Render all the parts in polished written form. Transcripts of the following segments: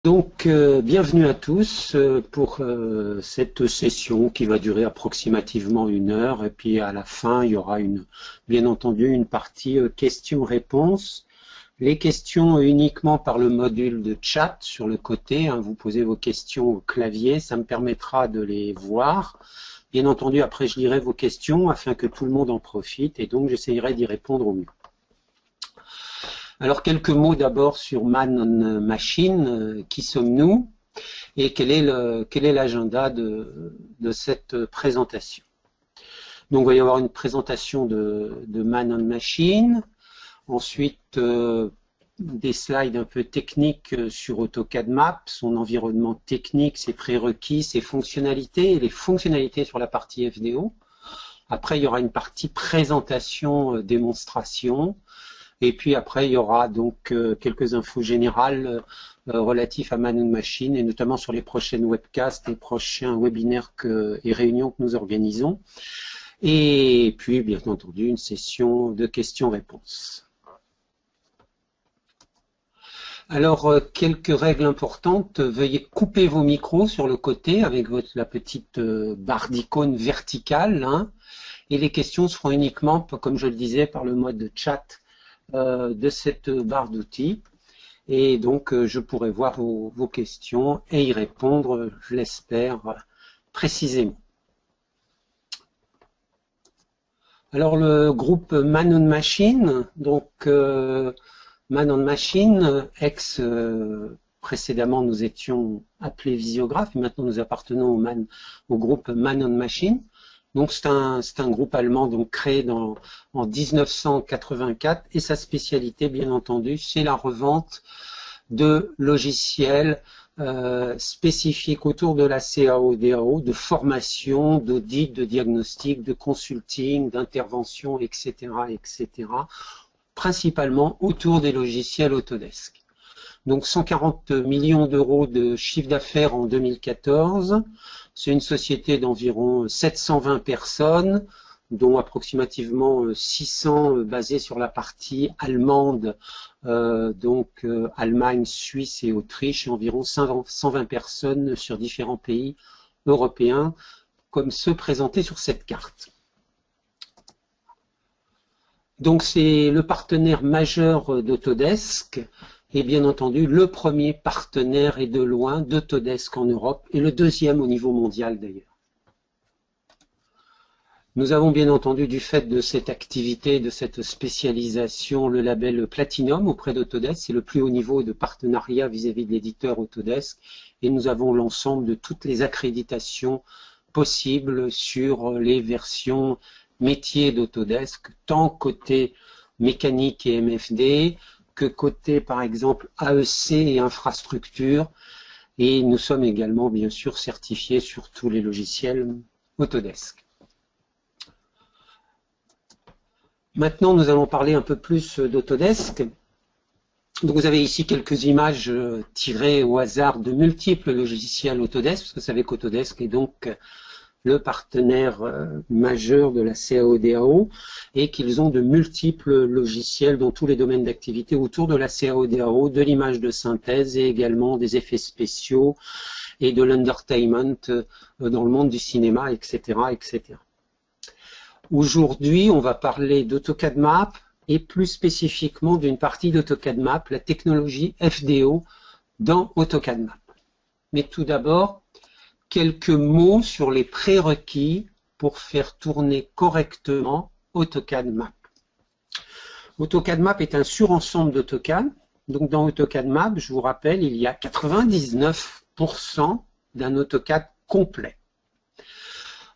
Donc, bienvenue à tous pour cette session qui va durer approximativement 1 heure. Et puis à la fin, il y aura bien entendu une partie questions-réponses. Les questions uniquement par le module de chat sur le côté. Hein, vous posez vos questions au clavier, ça me permettra de les voir. Bien entendu, après je lirai vos questions afin que tout le monde en profite et donc j'essayerai d'y répondre au mieux. Alors quelques mots d'abord sur Man on Machine, qui sommes-nous et quel est l'agenda de cette présentation. Donc il va y avoir une présentation de Man on Machine, ensuite des slides un peu techniques sur AutoCAD Map, son environnement technique, ses prérequis, ses fonctionnalités et les fonctionnalités sur la partie FDO. Après il y aura une partie présentation, démonstration. Et puis après, il y aura donc quelques infos générales relatives à Man on Machine et notamment sur les prochaines webcasts et prochains webinaires et réunions que nous organisons. Et puis, bien entendu, une session de questions-réponses. Alors, quelques règles importantes. Veuillez couper vos micros sur le côté avec la petite barre d'icône verticale. Hein, et les questions se feront uniquement, comme je le disais, par le mode de chat de cette barre d'outils et donc je pourrai voir vos questions et y répondre, je l'espère, précisément. Alors le groupe Man on Machine, donc Man on Machine, précédemment nous étions appelés Visiographes et maintenant nous appartenons au groupe Man on Machine. Donc c'est un groupe allemand donc créé en 1984 et sa spécialité bien entendu c'est la revente de logiciels spécifiques autour de la CAO-DAO, de formation, d'audit, de diagnostic, de consulting, d'intervention, etc., etc., principalement autour des logiciels Autodesk. Donc 140 millions d'euros de chiffre d'affaires en 2014. C'est une société d'environ 720 personnes, dont approximativement 600 basées sur la partie allemande, donc Allemagne, Suisse et Autriche, et environ 120 personnes sur différents pays européens, comme ceux présentés sur cette carte. Donc c'est le partenaire majeur d'Autodesk, et bien entendu le premier partenaire et de loin d'Autodesk en Europe et le deuxième au niveau mondial d'ailleurs. Nous avons bien entendu du fait de cette activité, de cette spécialisation, le label Platinum auprès d'Autodesk, c'est le plus haut niveau de partenariat vis-à-vis de l'éditeur Autodesk et nous avons l'ensemble de toutes les accréditations possibles sur les versions métiers d'Autodesk, tant côté mécanique et MFD, que côté par exemple AEC et infrastructure, et nous sommes également bien sûr certifiés sur tous les logiciels Autodesk. Maintenant nous allons parler un peu plus d'Autodesk. Donc vous avez ici quelques images tirées au hasard de multiples logiciels Autodesk, parce que vous savez qu'Autodesk est donc le partenaire majeur de la CAO-DAO et qu'ils ont de multiples logiciels dans tous les domaines d'activité autour de la CAO-DAO, de l'image de synthèse et également des effets spéciaux et de l'entertainment dans le monde du cinéma, etc., etc. Aujourd'hui, on va parler d'AutoCAD Map et plus spécifiquement d'une partie d'AutoCAD Map, la technologie FDO dans AutoCAD Map. Mais tout d'abord, quelques mots sur les prérequis pour faire tourner correctement AutoCAD Map. AutoCAD Map est un surensemble d'AutoCAD. Donc dans AutoCAD Map, je vous rappelle, il y a 99% d'un AutoCAD complet.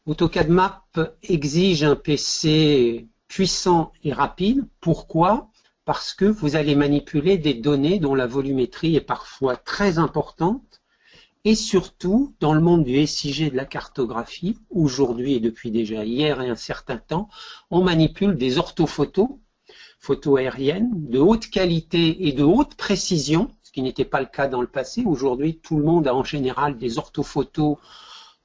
AutoCAD Map exige un PC puissant et rapide. Pourquoi? Parce que vous allez manipuler des données dont la volumétrie est parfois très importante. Et surtout, dans le monde du SIG de la cartographie, aujourd'hui et depuis déjà hier et un certain temps, on manipule des orthophotos, photos aériennes, de haute qualité et de haute précision, ce qui n'était pas le cas dans le passé. Aujourd'hui, tout le monde a en général des orthophotos,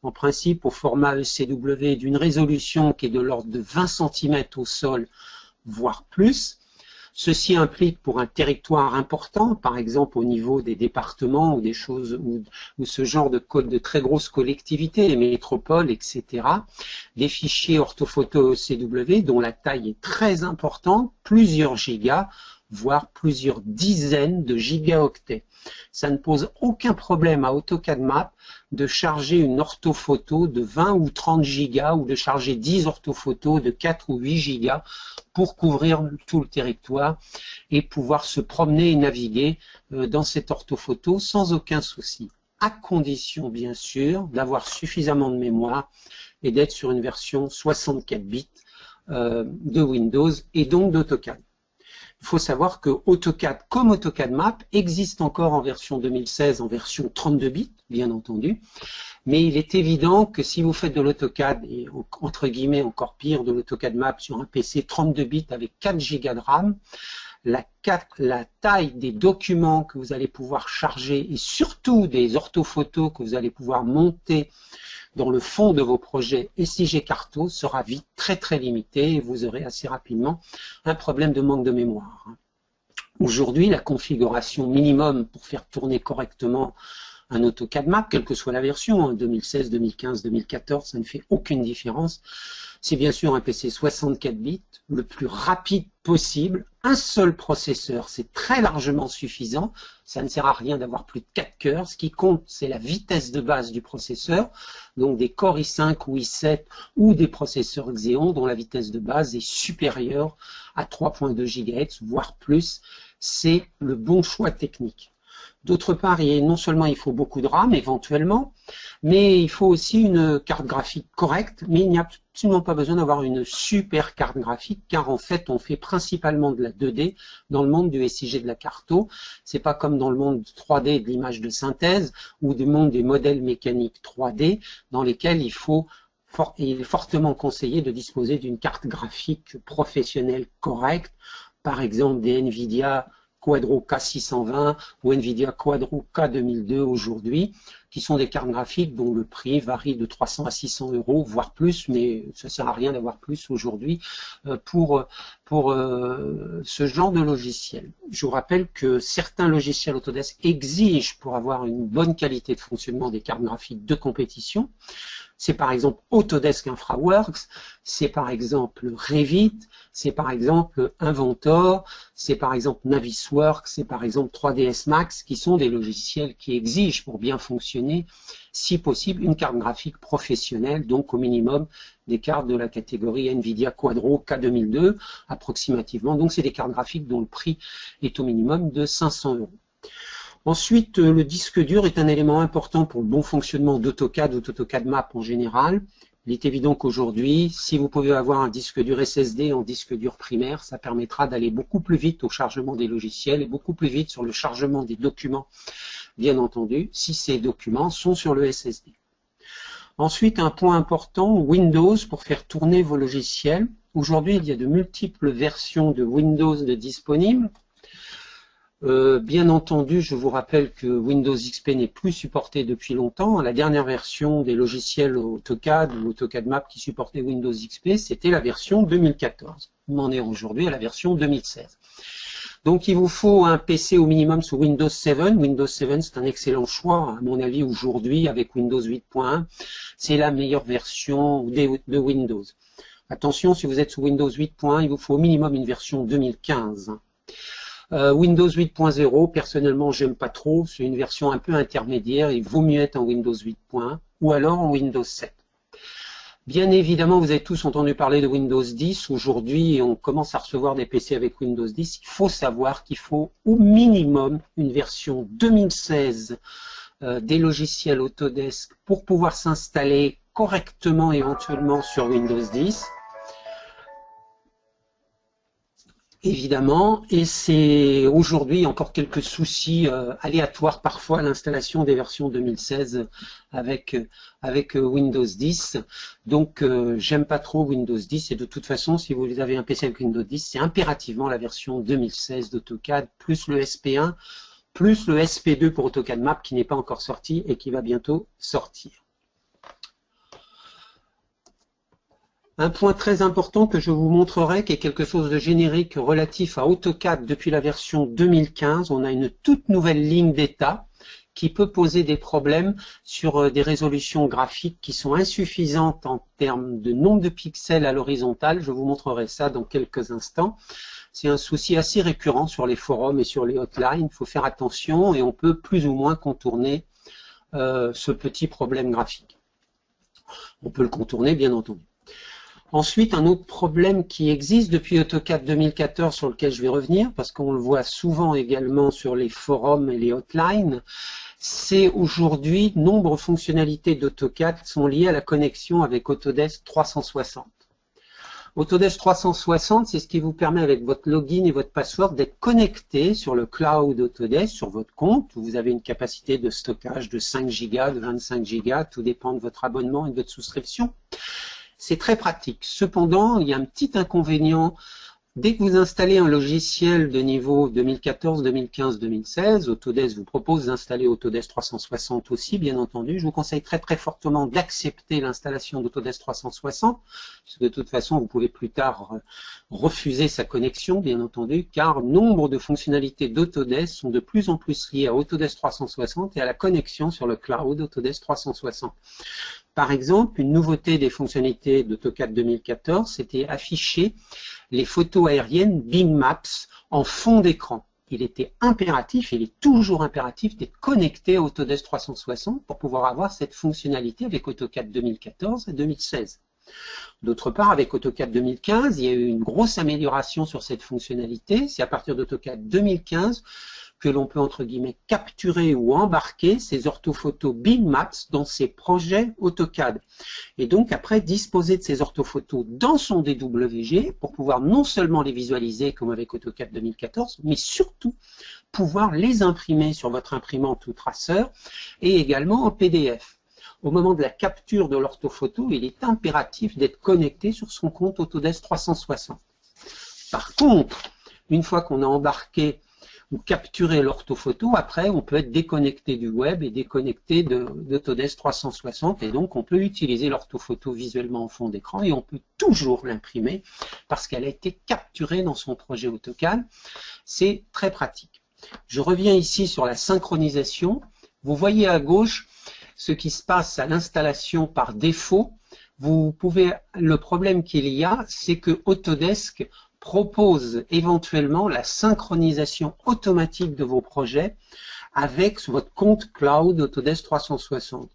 en principe au format ECW, d'une résolution qui est de l'ordre de 20 cm au sol, voire plus. Ceci implique pour un territoire important, par exemple au niveau des départements ou des choses ou ce genre de très grosses collectivités, les métropoles, etc., des fichiers orthophoto CW dont la taille est très importante, plusieurs gigas, voire plusieurs dizaines de gigaoctets. Ça ne pose aucun problème à AutoCAD Map de charger une orthophoto de 20 ou 30 gigas ou de charger 10 orthophotos de 4 ou 8 gigas pour couvrir tout le territoire et pouvoir se promener et naviguer dans cette orthophoto sans aucun souci, à condition bien sûr d'avoir suffisamment de mémoire et d'être sur une version 64 bits de Windows et donc d'AutoCAD. Il faut savoir que AutoCAD comme AutoCAD Map existe encore en version 2016, en version 32 bits, bien entendu, mais il est évident que si vous faites de l'AutoCAD, et entre guillemets encore pire, de l'AutoCAD Map sur un PC 32 bits avec 4 Go de RAM, la taille des documents que vous allez pouvoir charger et surtout des orthophotos que vous allez pouvoir monter dans le fond de vos projets SIG Carto sera vite très limité et vous aurez assez rapidement un problème de manque de mémoire. Aujourd'hui, la configuration minimum pour faire tourner correctement un AutoCAD Map, quelle que soit la version, 2016, 2015, 2014, ça ne fait aucune différence. C'est bien sûr un PC 64 bits, le plus rapide possible, un seul processeur, c'est très largement suffisant, ça ne sert à rien d'avoir plus de 4 cœurs, ce qui compte c'est la vitesse de base du processeur, donc des Core i5 ou i7 ou des processeurs Xeon dont la vitesse de base est supérieure à 3.2 GHz, voire plus, c'est le bon choix technique. D'autre part, non seulement il faut beaucoup de RAM éventuellement, mais il faut aussi une carte graphique correcte, mais il n'y a absolument pas besoin d'avoir une super carte graphique, car en fait on fait principalement de la 2D dans le monde du SIG de la Carto. C'est pas comme dans le monde 3D de l'image de synthèse ou du monde des modèles mécaniques 3D dans lesquels il est fortement conseillé de disposer d'une carte graphique professionnelle correcte, par exemple des NVIDIA Quadro K620 ou NVIDIA Quadro K2002 aujourd'hui, qui sont des cartes graphiques dont le prix varie de 300 à 600 €, voire plus, mais ça ne sert à rien d'avoir plus aujourd'hui pour ce genre de logiciel. Je vous rappelle que certains logiciels Autodesk exigent pour avoir une bonne qualité de fonctionnement des cartes graphiques de compétition. C'est par exemple Autodesk InfraWorks, c'est par exemple Revit, c'est par exemple Inventor, c'est par exemple Navisworks, c'est par exemple 3ds Max, qui sont des logiciels qui exigent pour bien fonctionner, si possible, une carte graphique professionnelle, donc au minimum des cartes de la catégorie NVIDIA Quadro K2002, approximativement. Donc c'est des cartes graphiques dont le prix est au minimum de 500 €. Ensuite, le disque dur est un élément important pour le bon fonctionnement d'AutoCAD ou d'AutoCAD Map en général. Il est évident qu'aujourd'hui, si vous pouvez avoir un disque dur SSD en disque dur primaire, ça permettra d'aller beaucoup plus vite au chargement des logiciels et beaucoup plus vite sur le chargement des documents, bien entendu, si ces documents sont sur le SSD. Ensuite, un point important, Windows pour faire tourner vos logiciels. Aujourd'hui, il y a de multiples versions de Windows disponibles. Bien entendu, je vous rappelle que Windows XP n'est plus supporté depuis longtemps. La dernière version des logiciels AutoCAD ou AutoCAD Map qui supportait Windows XP, c'était la version 2014. On en est aujourd'hui à la version 2016. Donc il vous faut un PC au minimum sous Windows 7. Windows 7, c'est un excellent choix, à mon avis, aujourd'hui, avec Windows 8.1. C'est la meilleure version de Windows. Attention, si vous êtes sous Windows 8.1, il vous faut au minimum une version 2015. Windows 8.0, personnellement, j'aime pas trop. C'est une version un peu intermédiaire. Il vaut mieux être en Windows 8.1 ou alors en Windows 7. Bien évidemment, vous avez tous entendu parler de Windows 10. Aujourd'hui, on commence à recevoir des PC avec Windows 10. Il faut savoir qu'il faut au minimum une version 2016 des logiciels Autodesk pour pouvoir s'installer correctement éventuellement sur Windows 10. Évidemment, et c'est aujourd'hui encore quelques soucis aléatoires parfois à l'installation des versions 2016 avec Windows 10. Donc j'aime pas trop Windows 10 et de toute façon si vous avez un PC avec Windows 10, c'est impérativement la version 2016 d'AutoCAD plus le SP1 plus le SP2 pour AutoCAD Map qui n'est pas encore sorti et qui va bientôt sortir. Un point très important que je vous montrerai, qui est quelque chose de générique relatif à AutoCAD depuis la version 2015. On a une toute nouvelle ligne d'état qui peut poser des problèmes sur des résolutions graphiques qui sont insuffisantes en termes de nombre de pixels à l'horizontale. Je vous montrerai ça dans quelques instants. C'est un souci assez récurrent sur les forums et sur les hotlines. Il faut faire attention et on peut plus ou moins contourner ce petit problème graphique. On peut le contourner, bien entendu. Ensuite, un autre problème qui existe depuis AutoCAD 2014 sur lequel je vais revenir, parce qu'on le voit souvent également sur les forums et les hotlines, c'est aujourd'hui, nombre de fonctionnalités d'AutoCAD sont liées à la connexion avec Autodesk 360. Autodesk 360, c'est ce qui vous permet avec votre login et votre password d'être connecté sur le cloud Autodesk, sur votre compte, où vous avez une capacité de stockage de 5 Go, de 25 Go, tout dépend de votre abonnement et de votre souscription. C'est très pratique. Cependant, il y a un petit inconvénient. Dès que vous installez un logiciel de niveau 2014, 2015, 2016, Autodesk vous propose d'installer Autodesk 360 aussi, bien entendu. Je vous conseille très très fortement d'accepter l'installation d'Autodesk 360, puisque de toute façon, vous pouvez plus tard refuser sa connexion, bien entendu, car nombre de fonctionnalités d'Autodesk sont de plus en plus liées à Autodesk 360 et à la connexion sur le cloud Autodesk 360. Par exemple, une nouveauté des fonctionnalités d'AutoCAD 2014, c'était afficher les photos aériennes Bing Maps en fond d'écran. Il était impératif, il est toujours impératif d'être connecté à Autodesk 360 pour pouvoir avoir cette fonctionnalité avec AutoCAD 2014 et 2016. D'autre part, avec AutoCAD 2015, il y a eu une grosse amélioration sur cette fonctionnalité. C'est à partir d'AutoCAD 2015 que l'on peut, entre guillemets, capturer ou embarquer ces orthophotos Bing Maps dans ses projets AutoCAD. Et donc, après, disposer de ces orthophotos dans son DWG pour pouvoir non seulement les visualiser comme avec AutoCAD 2014, mais surtout pouvoir les imprimer sur votre imprimante ou traceur et également en PDF. Au moment de la capture de l'orthophoto, il est impératif d'être connecté sur son compte Autodesk 360. Par contre, une fois qu'on a embarqué ou capturer l'orthophoto, après on peut être déconnecté du web et déconnecté d'Autodesk 360 et donc on peut utiliser l'orthophoto visuellement en fond d'écran et on peut toujours l'imprimer parce qu'elle a été capturée dans son projet AutoCAD. C'est très pratique. Je reviens ici sur la synchronisation. Vous voyez à gauche ce qui se passe à l'installation par défaut. Le problème qu'il y a, c'est que Autodesk propose éventuellement la synchronisation automatique de vos projets avec votre compte cloud Autodesk 360.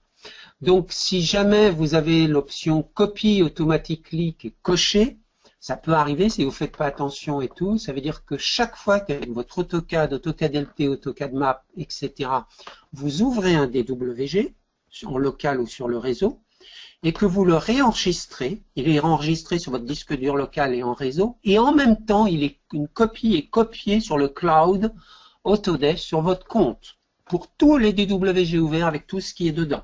Donc, si jamais vous avez l'option Copy Automatically qui est cochée, ça peut arriver si vous ne faites pas attention et tout. Ça veut dire que chaque fois qu'avec votre AutoCAD, AutoCAD LT, AutoCAD Map, etc., vous ouvrez un DWG, en local ou sur le réseau, et que vous le réenregistrez, il est enregistré sur votre disque dur local et en réseau, et en même temps, une copie est copiée sur le cloud Autodesk sur votre compte, pour tous les DWG ouverts avec tout ce qui est dedans.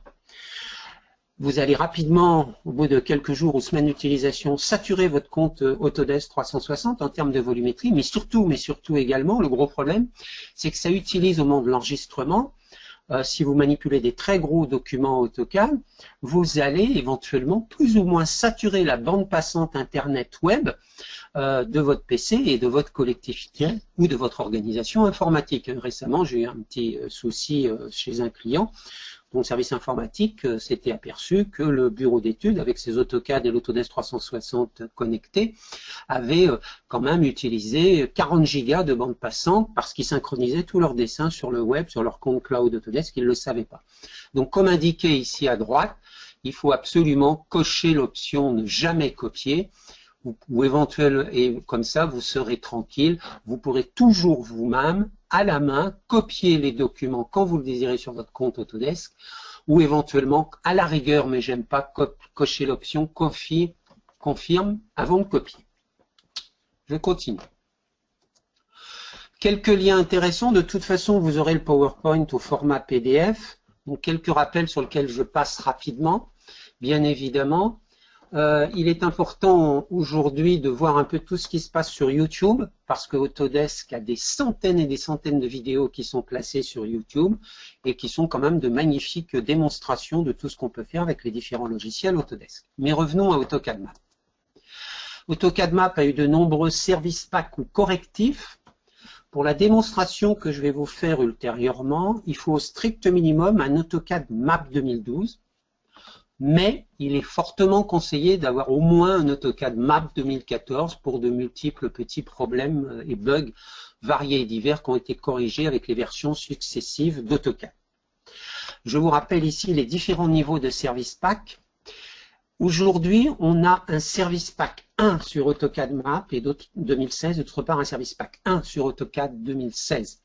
Vous allez rapidement, au bout de quelques jours ou semaines d'utilisation, saturer votre compte Autodesk 360 en termes de volumétrie, mais surtout également, le gros problème, c'est que ça utilise au moment de l'enregistrement, si vous manipulez des très gros documents AutoCAD, vous allez éventuellement plus ou moins saturer la bande passante Internet web de votre PC et de votre collectivité ou de votre organisation informatique. Récemment, j'ai eu un petit souci chez un client dont le service informatique s'était aperçu que le bureau d'études, avec ses AutoCAD et l'Autodesk 360 connectés, avait quand même utilisé 40 gigas de bande passante parce qu'ils synchronisaient tous leurs dessins sur le web, sur leur compte cloud Autodesk, ils ne le savaient pas. Donc, comme indiqué ici à droite, il faut absolument cocher l'option ne jamais copier, ou éventuellement, et comme ça, vous serez tranquille, vous pourrez toujours vous-même, à la main, copier les documents quand vous le désirez sur votre compte Autodesk, ou éventuellement, à la rigueur, mais j'aime pas cocher l'option confirme avant de copier. Je continue. Quelques liens intéressants, de toute façon, vous aurez le PowerPoint au format PDF, donc quelques rappels sur lesquels je passe rapidement, bien évidemment. Il est important aujourd'hui de voir un peu tout ce qui se passe sur YouTube parce que Autodesk a des centaines et des centaines de vidéos qui sont placées sur YouTube et qui sont quand même de magnifiques démonstrations de tout ce qu'on peut faire avec les différents logiciels Autodesk. Mais revenons à AutoCAD Map. AutoCAD Map a eu de nombreux services packs ou correctifs. Pour la démonstration que je vais vous faire ultérieurement, il faut au strict minimum un AutoCAD Map 2012, mais il est fortement conseillé d'avoir au moins un AutoCAD Map 2014 pour de multiples petits problèmes et bugs variés et divers qui ont été corrigés avec les versions successives d'AutoCAD. Je vous rappelle ici les différents niveaux de service pack. Aujourd'hui, on a un service pack 1 sur AutoCAD Map et d'autres 2016, d'autre part un service pack 1 sur AutoCAD 2016.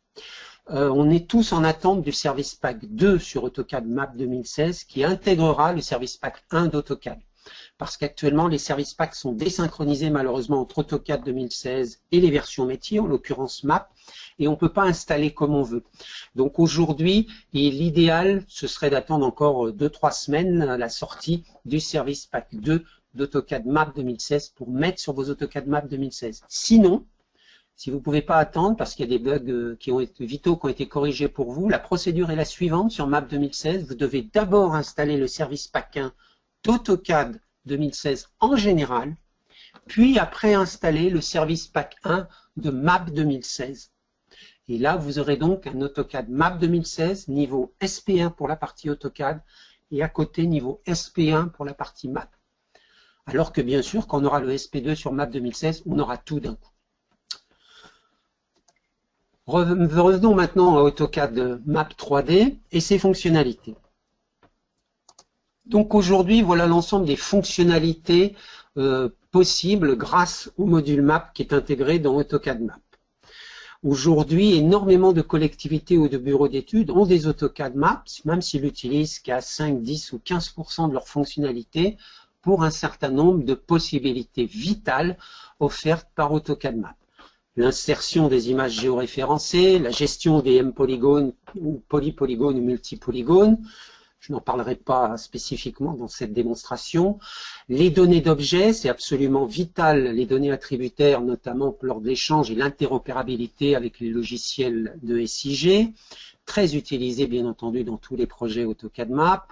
On est tous en attente du service pack 2 sur AutoCAD Map 2016 qui intégrera le service pack 1 d'AutoCAD. Parce qu'actuellement, les services packs sont désynchronisés malheureusement entre AutoCAD 2016 et les versions métiers, en l'occurrence Map, et on ne peut pas installer comme on veut. Donc aujourd'hui, l'idéal, ce serait d'attendre encore 2-3 semaines la sortie du service pack 2 d'AutoCAD Map 2016 pour mettre sur vos AutoCAD Map 2016. Sinon, si vous ne pouvez pas attendre parce qu'il y a des bugs qui ont été vitaux qui ont été corrigés pour vous, la procédure est la suivante sur Map 2016. Vous devez d'abord installer le service pack 1 d'AutoCAD 2016 en général, puis après installer le service pack 1 de Map 2016. Et là, vous aurez donc un AutoCAD Map 2016 niveau SP1 pour la partie AutoCAD et à côté niveau SP1 pour la partie Map. Alors que bien sûr, quand on aura le SP2 sur Map 2016, on aura tout d'un coup. Revenons maintenant à AutoCAD Map 3D et ses fonctionnalités. Donc aujourd'hui, voilà l'ensemble des fonctionnalités possibles grâce au module Map qui est intégré dans AutoCAD Map. Aujourd'hui, énormément de collectivités ou de bureaux d'études ont des AutoCAD Maps, même s'ils l'utilisent qu'à 5, 10 ou 15% de leurs fonctionnalités pour un certain nombre de possibilités vitales offertes par AutoCAD Map. L'insertion des images géoréférencées, la gestion des M-polygones ou polypolygones ou multipolygones. Je n'en parlerai pas spécifiquement dans cette démonstration. Les données d'objets, c'est absolument vital, les données attributaires, notamment lors de l'échange et l'interopérabilité avec les logiciels de SIG, très utilisé bien entendu dans tous les projets AutoCAD Map,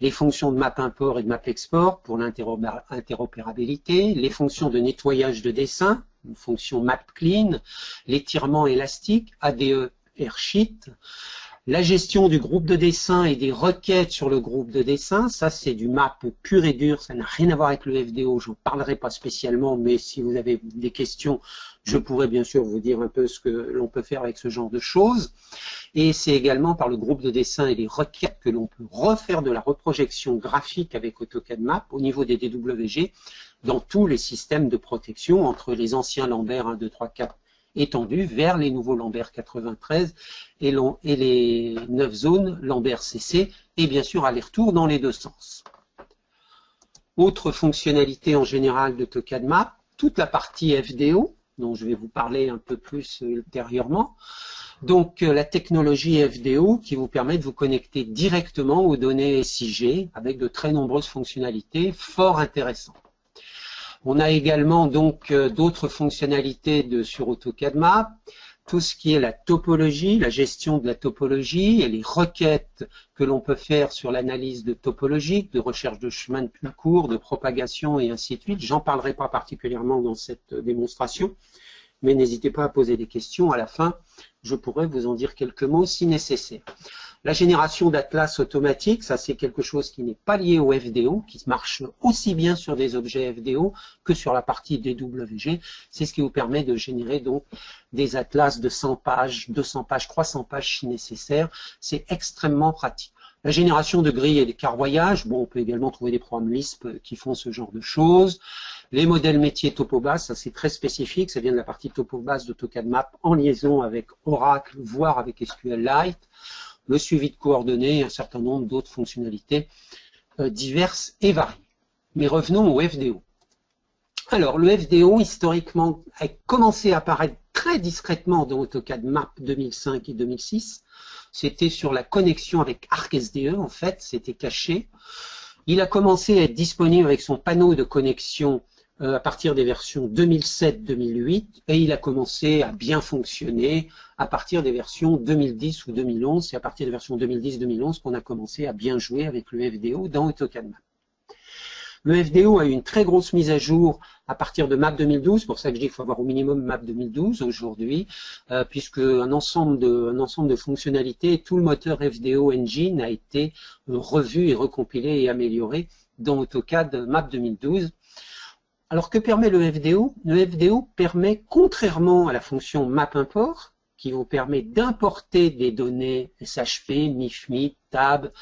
les fonctions de map import et de map export pour l'interopérabilité, les fonctions de nettoyage de dessin, une fonction map clean, l'étirement élastique, ADE Airsheet, la gestion du groupe de dessin et des requêtes sur le groupe de dessin, ça c'est du map pur et dur, ça n'a rien à voir avec le FDO, je n'en parlerai pas spécialement, mais si vous avez des questions, je pourrais bien sûr vous dire un peu ce que l'on peut faire avec ce genre de choses. Et c'est également par le groupe de dessin et les requêtes que l'on peut refaire de la reprojection graphique avec AutoCAD Map au niveau des DWG dans tous les systèmes de protection entre les anciens Lambert 1, 2, 3, 4 étendus vers les nouveaux Lambert 93 et les 9 zones Lambert CC et bien sûr aller-retour dans les deux sens. Autre fonctionnalité en général d'AutoCAD Map, toute la partie FDO dont je vais vous parler un peu plus ultérieurement. Donc la technologie FDO qui vous permet de vous connecter directement aux données SIG avec de très nombreuses fonctionnalités fort intéressantes. On a également donc d'autres fonctionnalités sur AutoCAD Map, tout ce qui est la topologie, la gestion de la topologie et les requêtes que l'on peut faire sur l'analyse de topologique, de recherche de chemin de plus court, de propagation et ainsi de suite. J'en parlerai pas particulièrement dans cette démonstration, mais n'hésitez pas à poser des questions. À la fin, je pourrais vous en dire quelques mots si nécessaire. La génération d'atlas automatique, ça c'est quelque chose qui n'est pas lié au FDO, qui marche aussi bien sur des objets FDO que sur la partie DWG. C'est ce qui vous permet de générer donc des atlas de 100 pages, 200 pages, 300 pages si nécessaire. C'est extrêmement pratique. La génération de grilles et de carvoyages, bon, on peut également trouver des programmes Lisp qui font ce genre de choses. Les modèles métiers TopoBase, ça c'est très spécifique, ça vient de la partie TopoBase d'AutoCAD Map en liaison avec Oracle, voire avec SQLite. Le suivi de coordonnées et un certain nombre d'autres fonctionnalités diverses et variées. Mais revenons au FDO. Alors, le FDO, historiquement, a commencé à apparaître très discrètement dans AutoCAD Map 2005 et 2006. C'était sur la connexion avec ArcSDE, en fait, c'était caché. Il a commencé à être disponible avec son panneau de connexion à partir des versions 2007-2008 et il a commencé à bien fonctionner à partir des versions 2010 ou 2011. C'est à partir des versions 2010-2011 qu'on a commencé à bien jouer avec le FDO dans AutoCAD Map. Le FDO a eu une très grosse mise à jour à partir de MAP 2012, pour ça que je dis qu'il faut avoir au minimum MAP 2012 aujourd'hui, puisque un ensemble de fonctionnalités, tout le moteur FDO Engine a été revu et recompilé et amélioré dans AutoCAD MAP 2012. Alors que permet le FDO? Le FDO permet, contrairement à la fonction MapImport, qui vous permet d'importer des données SHP, MIFMI, TAB,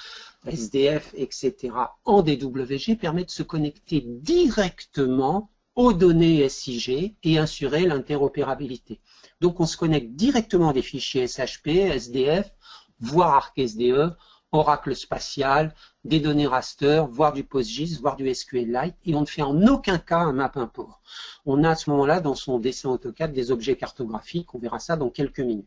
SDF, etc. en DWG, permet de se connecter directement aux données SIG et assurer l'interopérabilité. Donc on se connecte directement à des fichiers SHP, SDF, voire ArcSDE, Oracle spatial, des données raster, voire du PostGIS, voire du SQLite, et on ne fait en aucun cas un map import. On a à ce moment-là dans son dessin AutoCAD des objets cartographiques, on verra ça dans quelques minutes.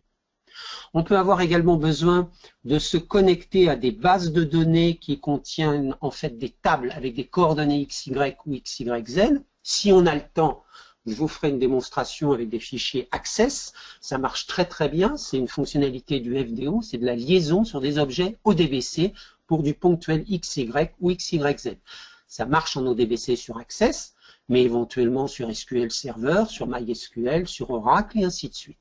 On peut avoir également besoin de se connecter à des bases de données qui contiennent en fait des tables avec des coordonnées XY ou XYZ. Si on a le temps, je vous ferai une démonstration avec des fichiers Access. Ça marche très très bien. C'est une fonctionnalité du FDO. C'est de la liaison sur des objets ODBC pour du ponctuel XY ou XYZ. Ça marche en ODBC sur Access, mais éventuellement sur SQL Server, sur MySQL, sur Oracle et ainsi de suite.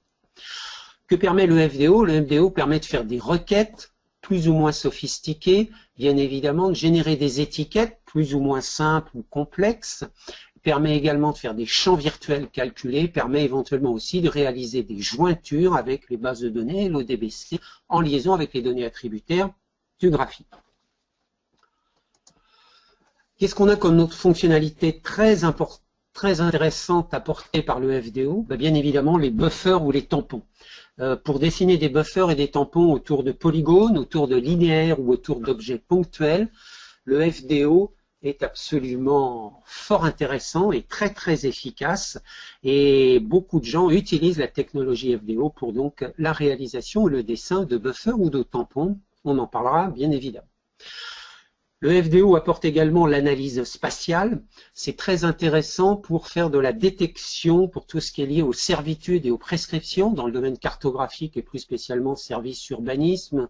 Que permet le FDO? Le FDO permet de faire des requêtes plus ou moins sophistiquées, bien évidemment de générer des étiquettes plus ou moins simples ou complexes, permet également de faire des champs virtuels calculés, permet éventuellement aussi de réaliser des jointures avec les bases de données et l'ODBC en liaison avec les données attributaires du graphique. Qu'est-ce qu'on a comme autre fonctionnalité très intéressante apportée par le FDO? Bien évidemment les buffers ou les tampons. Pour dessiner des buffers et des tampons autour de polygones, autour de linéaires ou autour d'objets ponctuels, le FDO est absolument fort intéressant et très très efficace, et beaucoup de gens utilisent la technologie FDO pour donc la réalisation ou le dessin de buffers ou de tampons. On en parlera bien évidemment. Le FDO apporte également l'analyse spatiale. C'est très intéressant pour faire de la détection pour tout ce qui est lié aux servitudes et aux prescriptions dans le domaine cartographique et plus spécialement service urbanisme,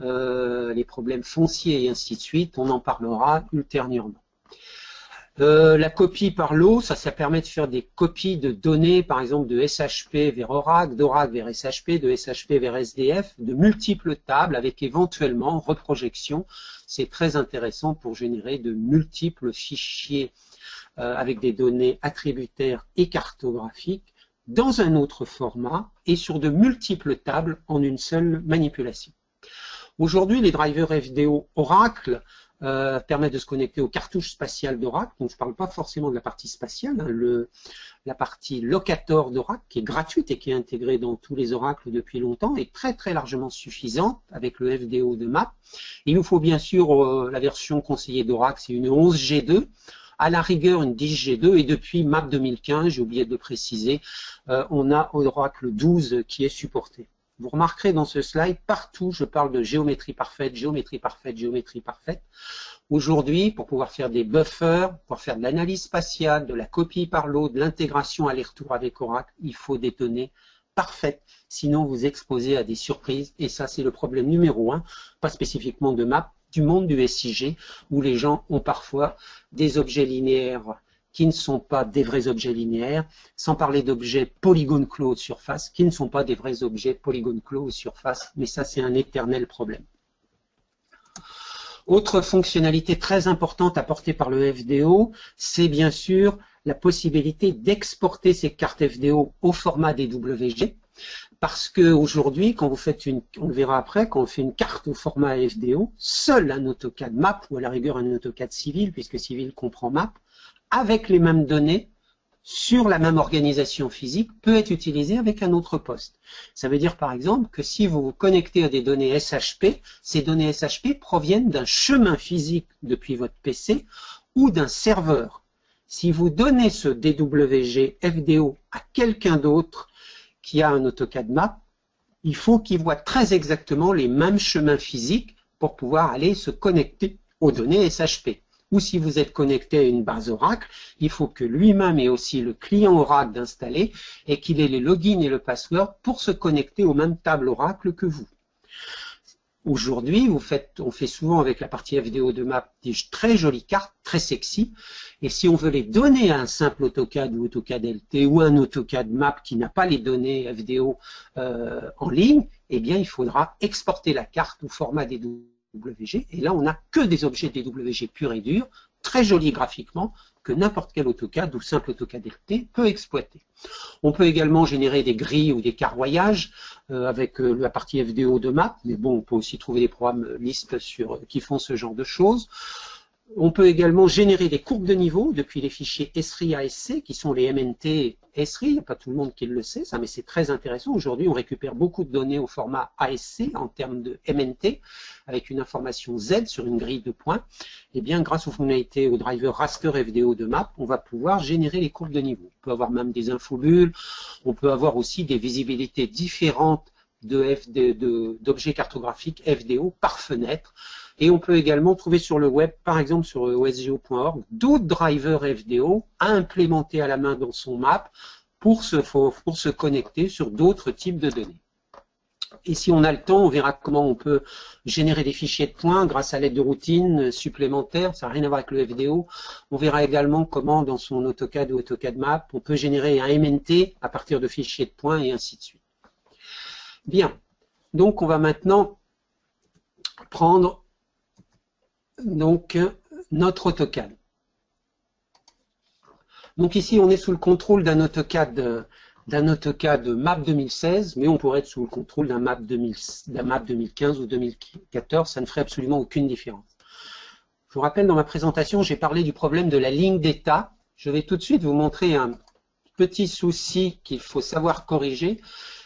les problèmes fonciers et ainsi de suite. On en parlera ultérieurement. La copie par lot, ça permet de faire des copies de données, par exemple de SHP vers Oracle, d'Oracle vers SHP, de SHP vers SDF, de multiples tables avec éventuellement reprojection. C'est très intéressant pour générer de multiples fichiers avec des données attributaires et cartographiques dans un autre format et sur de multiples tables en une seule manipulation. Aujourd'hui, les drivers FDO Oracle permettent de se connecter aux cartouches spatiales d'Oracle. Donc je ne parle pas forcément de la partie spatiale, hein, la partie locator d'Oracle qui est gratuite et qui est intégrée dans tous les oracles depuis longtemps est très très largement suffisante avec le FDO de MAP. Il nous faut bien sûr la version conseillée d'Oracle, c'est une 11G2, à la rigueur une 10G2 et depuis MAP 2015, j'ai oublié de le préciser, on a Oracle 12 qui est supporté. Vous remarquerez dans ce slide, partout, je parle de géométrie parfaite, géométrie parfaite, géométrie parfaite. Aujourd'hui, pour pouvoir faire des buffers, pour faire de l'analyse spatiale, de la copie par lot, de l'intégration aller-retour avec Oracle, il faut des données parfaites. Sinon, vous exposez à des surprises. Et ça, c'est le problème numéro 1, pas spécifiquement de MAP, du monde du SIG, où les gens ont parfois des objets linéaires qui ne sont pas des vrais objets linéaires, sans parler d'objets polygone clos surface, qui ne sont pas des vrais objets polygone clos surface, mais ça c'est un éternel problème. Autre fonctionnalité très importante apportée par le FDO, c'est bien sûr la possibilité d'exporter ces cartes FDO au format DWG, parce qu'aujourd'hui, quand vous faites on le verra après, quand on fait une carte au format FDO, seul un AutoCAD Map, ou à la rigueur un AutoCAD Civil, puisque Civil comprend Map, avec les mêmes données, sur la même organisation physique, peut être utilisé avec un autre poste. Ça veut dire par exemple que si vous vous connectez à des données SHP, ces données SHP proviennent d'un chemin physique depuis votre PC ou d'un serveur. Si vous donnez ce DWG FDO à quelqu'un d'autre qui a un AutoCAD Map, il faut qu'il voit très exactement les mêmes chemins physiques pour pouvoir aller se connecter aux données SHP. Ou si vous êtes connecté à une base Oracle, il faut que lui-même ait aussi le client Oracle d'installer et qu'il ait les logins et le password pour se connecter aux mêmes tables Oracle que vous. Aujourd'hui, on fait souvent avec la partie FDO de map des très jolies cartes, très sexy. Et si on veut les donner à un simple AutoCAD ou AutoCAD LT ou un AutoCAD map qui n'a pas les données FDO en ligne, eh bien, il faudra exporter la carte au format DWG. Et là, on n'a que des objets DWG purs et durs, très jolis graphiquement, que n'importe quel AutoCAD ou simple AutoCAD LT peut exploiter. On peut également générer des grilles ou des carroyages avec la partie FDO de map, mais bon, on peut aussi trouver des programmes Lisp qui font ce genre de choses. On peut également générer des courbes de niveau depuis les fichiers Esri ASC, qui sont les MNT Esri. Il n'y a pas tout le monde qui le sait, ça, mais c'est très intéressant. Aujourd'hui, on récupère beaucoup de données au format ASC en termes de MNT, avec une information Z sur une grille de points. Et bien, grâce aux fonctionnalités au driver raster FDO de map, on va pouvoir générer les courbes de niveau. On peut avoir même des infobules, on peut avoir aussi des visibilités différentes d'objets cartographiques FDO par fenêtre. Et on peut également trouver sur le web, par exemple sur osgeo.org, d'autres drivers FDO à implémenter à la main dans son map pour se connecter sur d'autres types de données. Et si on a le temps, on verra comment on peut générer des fichiers de points grâce à l'aide de routines supplémentaires. Ça n'a rien à voir avec le FDO. On verra également comment dans son AutoCAD ou AutoCAD Map, on peut générer un MNT à partir de fichiers de points et ainsi de suite. Bien, donc on va maintenant prendre notre AutoCAD. Donc ici, on est sous le contrôle d'un AutoCAD Map 2016, mais on pourrait être sous le contrôle d'un Map 2015 ou 2014, ça ne ferait absolument aucune différence. Je vous rappelle, dans ma présentation, j'ai parlé du problème de la ligne d'état. Je vais tout de suite vous montrer un petit souci qu'il faut savoir corriger.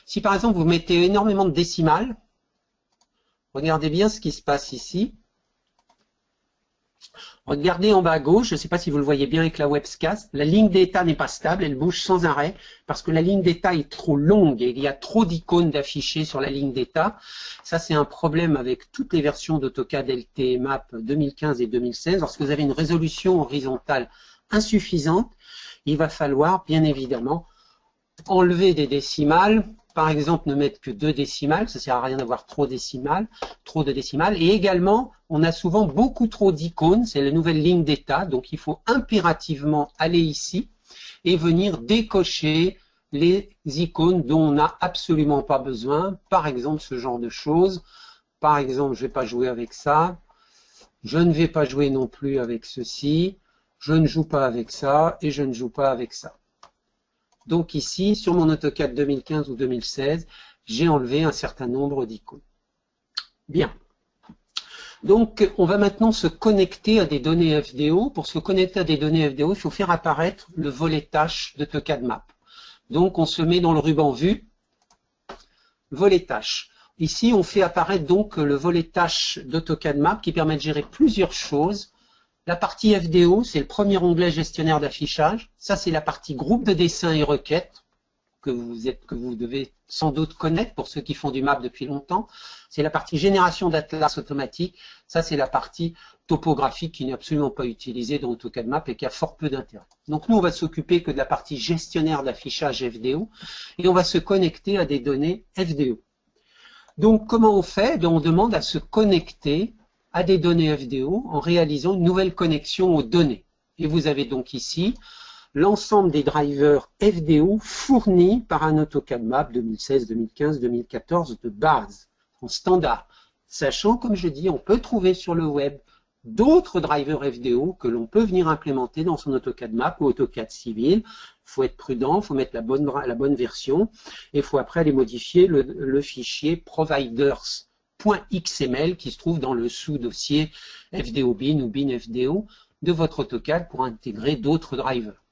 Si par exemple, vous mettez énormément de décimales, regardez bien ce qui se passe ici. Regardez en bas à gauche, je ne sais pas si vous le voyez bien avec la webcast, la ligne d'état n'est pas stable, elle bouge sans arrêt parce que la ligne d'état est trop longue et il y a trop d'icônes d'affichés sur la ligne d'état. Ça, c'est un problème avec toutes les versions d'AutoCAD LT Map 2015 et 2016. Lorsque vous avez une résolution horizontale insuffisante, il va falloir bien évidemment enlever des décimales. Par exemple, ne mettre que 2 décimales, ça ne sert à rien d'avoir trop de décimales. Et également, on a souvent beaucoup trop d'icônes, c'est la nouvelle ligne d'état, donc il faut impérativement aller ici et venir décocher les icônes dont on n'a absolument pas besoin. Par exemple, ce genre de choses. Par exemple, je ne vais pas jouer avec ça. Je ne vais pas jouer non plus avec ceci. Je ne joue pas avec ça et je ne joue pas avec ça. Donc ici, sur mon AutoCAD 2015 ou 2016, j'ai enlevé un certain nombre d'icônes. Bien. Donc, on va maintenant se connecter à des données FDO. Pour se connecter à des données FDO, il faut faire apparaître le volet tâches d'AutoCAD Map. Donc, on se met dans le ruban Vue, volet tâches. Ici, on fait apparaître donc le volet tâches d'AutoCAD Map qui permet de gérer plusieurs choses. La partie FDO, c'est le premier onglet gestionnaire d'affichage. Ça, c'est la partie groupe de dessin et requêtes que vous devez sans doute connaître pour ceux qui font du map depuis longtemps. C'est la partie génération d'atlas automatique. Ça, c'est la partie topographique qui n'est absolument pas utilisée dans AutoCAD Map et qui a fort peu d'intérêt. Donc, nous, on va s'occuper que de la partie gestionnaire d'affichage FDO et on va se connecter à des données FDO. Donc, comment on fait? On demande à se connecter à des données FDO en réalisant une nouvelle connexion aux données. Et vous avez donc ici l'ensemble des drivers FDO fournis par un AutoCAD Map 2016, 2015, 2014 de base, en standard. Sachant, comme je dis, on peut trouver sur le web d'autres drivers FDO que l'on peut venir implémenter dans son AutoCAD Map ou AutoCAD Civil. Il faut être prudent, il faut mettre la bonne version et il faut après aller modifier le fichier providers. .xml qui se trouve dans le sous-dossier FDO-bin ou bin-FDO de votre AutoCAD pour intégrer d'autres drivers.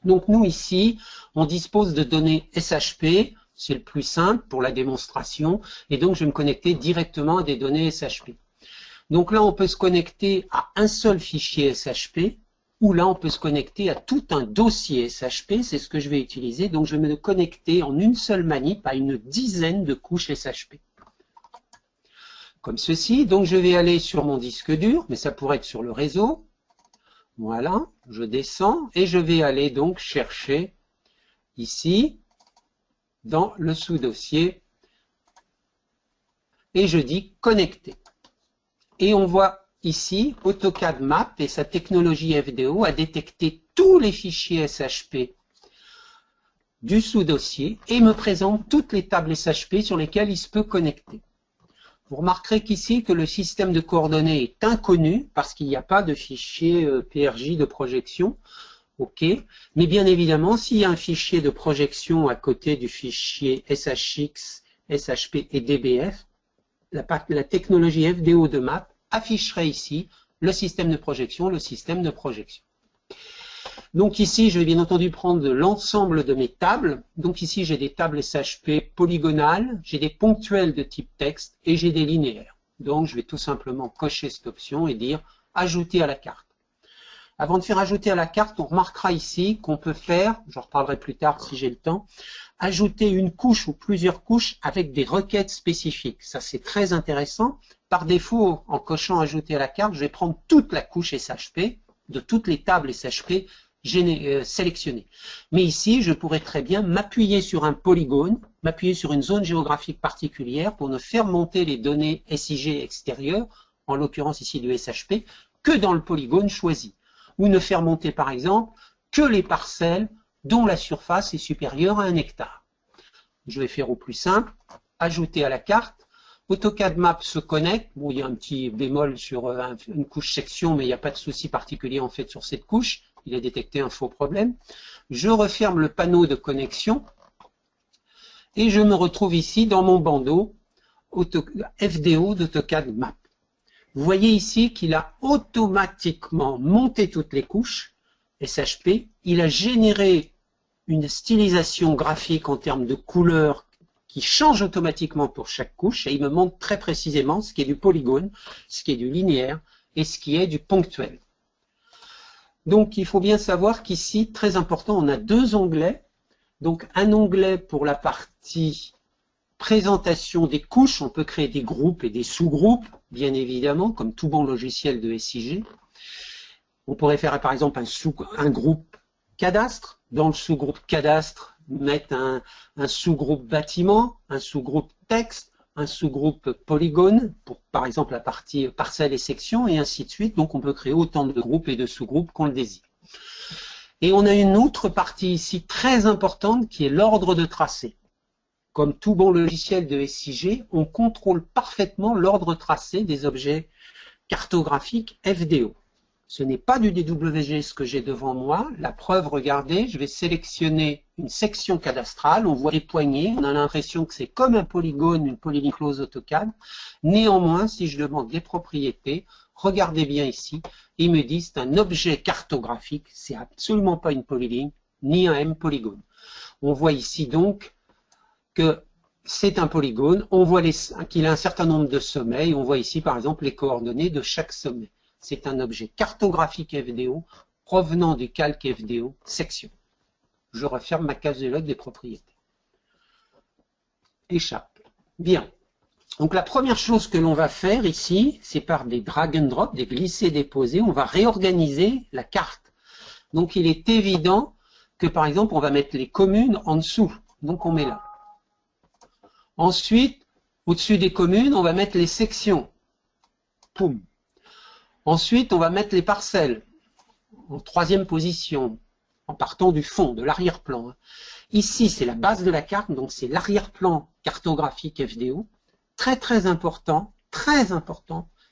Donc nous ici, on dispose de données SHP, c'est le plus simple pour la démonstration, et donc je vais me connecter directement à des données SHP. Donc là, on peut se connecter à un seul fichier SHP, ou là, on peut se connecter à tout un dossier SHP, c'est ce que je vais utiliser, donc je vais me connecter en une seule manip à une dizaine de couches SHP. Comme ceci, donc je vais aller sur mon disque dur, mais ça pourrait être sur le réseau. Voilà, je descends et je vais aller donc chercher ici, dans le sous-dossier et je dis connecter. Et on voit ici, AutoCAD Map et sa technologie FDO a détecté tous les fichiers SHP du sous-dossier et me présente toutes les tables SHP sur lesquelles il se peut connecter. Vous remarquerez qu'ici que le système de coordonnées est inconnu parce qu'il n'y a pas de fichier PRJ de projection. OK. Mais bien évidemment, s'il y a un fichier de projection à côté du fichier SHX, SHP et DBF, la technologie FDO de map afficherait ici le système de projection, le système de projection. Donc ici, je vais bien entendu prendre l'ensemble de mes tables. Donc ici, j'ai des tables SHP polygonales, j'ai des ponctuels de type texte et j'ai des linéaires. Donc je vais tout simplement cocher cette option et dire ajouter à la carte. Avant de faire ajouter à la carte, on remarquera ici qu'on peut faire, j'en reparlerai plus tard si j'ai le temps, ajouter une couche ou plusieurs couches avec des requêtes spécifiques. Ça, c'est très intéressant. Par défaut, en cochant ajouter à la carte, je vais prendre toute la couche SHP, de toutes les tables SHP sélectionnées. Mais ici, je pourrais très bien m'appuyer sur un polygone, m'appuyer sur une zone géographique particulière pour ne faire monter les données SIG extérieures, en l'occurrence ici du SHP, que dans le polygone choisi. Ou ne faire monter par exemple que les parcelles dont la surface est supérieure à 1 hectare. Je vais faire au plus simple, ajouter à la carte. AutoCAD Map se connecte. Bon, il y a un petit bémol sur une couche section, mais il n'y a pas de souci particulier en fait sur cette couche. Il a détecté un faux problème. Je referme le panneau de connexion et je me retrouve ici dans mon bandeau FDO d'AutoCAD Map. Vous voyez ici qu'il a automatiquement monté toutes les couches SHP. Il a généré une stylisation graphique en termes de couleurs qui change automatiquement pour chaque couche et il me montre très précisément ce qui est du polygone, ce qui est du linéaire et ce qui est du ponctuel. Donc il faut bien savoir qu'ici, très important, on a deux onglets. Donc un onglet pour la partie présentation des couches, on peut créer des groupes et des sous-groupes, bien évidemment, comme tout bon logiciel de SIG. On pourrait faire par exemple un groupe cadastre. Dans le sous-groupe cadastre, mettre un sous-groupe bâtiment, un sous-groupe texte, un sous-groupe polygone, pour par exemple la partie parcelles et sections, et ainsi de suite. Donc on peut créer autant de groupes et de sous-groupes qu'on le désire. Et on a une autre partie ici très importante qui est l'ordre de tracé. Comme tout bon logiciel de SIG, on contrôle parfaitement l'ordre tracé des objets cartographiques FDO. Ce n'est pas du DWG ce que j'ai devant moi. La preuve, regardez, je vais sélectionner une section cadastrale. On voit les poignées. On a l'impression que c'est comme un polygone, une polyline close AutoCAD. Néanmoins, si je demande les propriétés, regardez bien ici, ils me disent c'est un objet cartographique. C'est absolument pas une polyline, ni un M-polygone. On voit ici donc que c'est un polygone. On voit qu'il a un certain nombre de sommets. Et on voit ici, par exemple, les coordonnées de chaque sommet. C'est un objet cartographique FDO provenant du calque FDO section. Je referme ma case de log des propriétés. Échappe. Bien. Donc la première chose que l'on va faire ici, c'est par des drag and drop, des glisser-déposer, on va réorganiser la carte. Donc il est évident que par exemple on va mettre les communes en dessous. Donc on met là. Ensuite, au-dessus des communes, on va mettre les sections. Poum. Ensuite, on va mettre les parcelles en troisième position, en partant du fond, de l'arrière-plan. Ici, c'est la base de la carte, donc c'est l'arrière-plan cartographique FDO. Très, très important,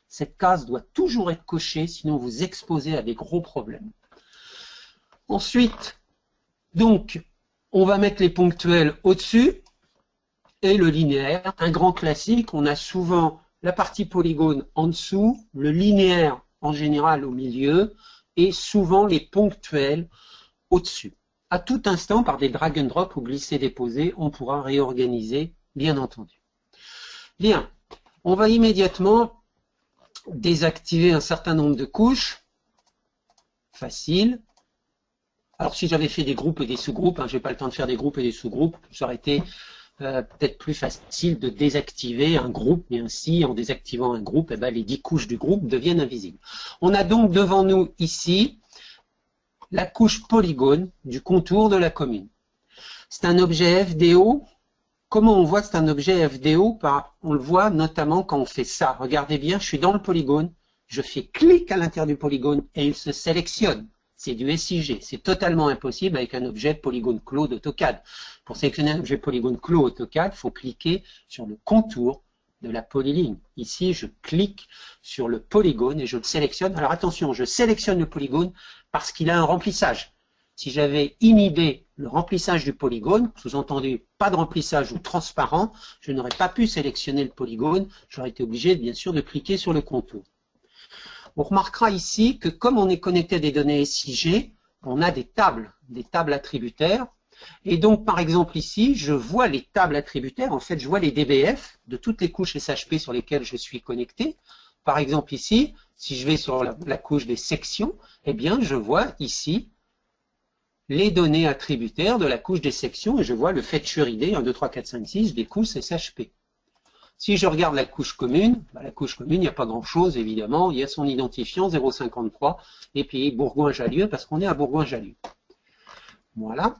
cette case doit toujours être cochée, sinon vous exposez à des gros problèmes. Ensuite, donc, on va mettre les ponctuels au-dessus et le linéaire. Un grand classique, on a souvent la partie polygone en dessous, le linéaire en général au milieu, et souvent les ponctuels au-dessus. À tout instant, par des drag and drop ou glisser-déposer, on pourra réorganiser, bien entendu. Bien, on va immédiatement désactiver un certain nombre de couches. Facile. Alors si j'avais fait des groupes et des sous-groupes, je n'ai pas le temps de faire des groupes et des sous-groupes, ça aurait été peut-être plus facile de désactiver un groupe, mais ainsi, en désactivant un groupe, les 10 couches du groupe deviennent invisibles. On a donc devant nous ici la couche polygone du contour de la commune. C'est un objet FDO comment on voit que c'est un objet FDO? On le voit notamment quand on fait ça. Regardez bien, je suis dans le polygone, je fais clic à l'intérieur du polygone et il se sélectionne. C'est du SIG. C'est totalement impossible avec un objet polygone clos d'AutoCAD. Pour sélectionner un objet polygone clos AutoCAD, il faut cliquer sur le contour de la polyligne. Ici, je clique sur le polygone et je le sélectionne. Alors attention, je sélectionne le polygone parce qu'il a un remplissage. Si j'avais inhibé le remplissage du polygone, sous-entendu pas de remplissage ou transparent, je n'aurais pas pu sélectionner le polygone. J'aurais été obligé, bien sûr, de cliquer sur le contour. On remarquera ici que comme on est connecté à des données SIG, on a des tables attributaires. Et donc, par exemple, ici, je vois les tables attributaires. En fait, je vois les DBF de toutes les couches SHP sur lesquelles je suis connecté. Par exemple, ici, si je vais sur la couche des sections, eh bien, je vois ici les données attributaires de la couche des sections et je vois le feature ID 1, 2, 3, 4, 5, 6 des couches SHP. Si je regarde la couche commune, la couche commune, il n'y a pas grand-chose, évidemment. Il y a son identifiant 053 et puis Bourgoin-Jallieu parce qu'on est à Bourgoin-Jallieu. Voilà.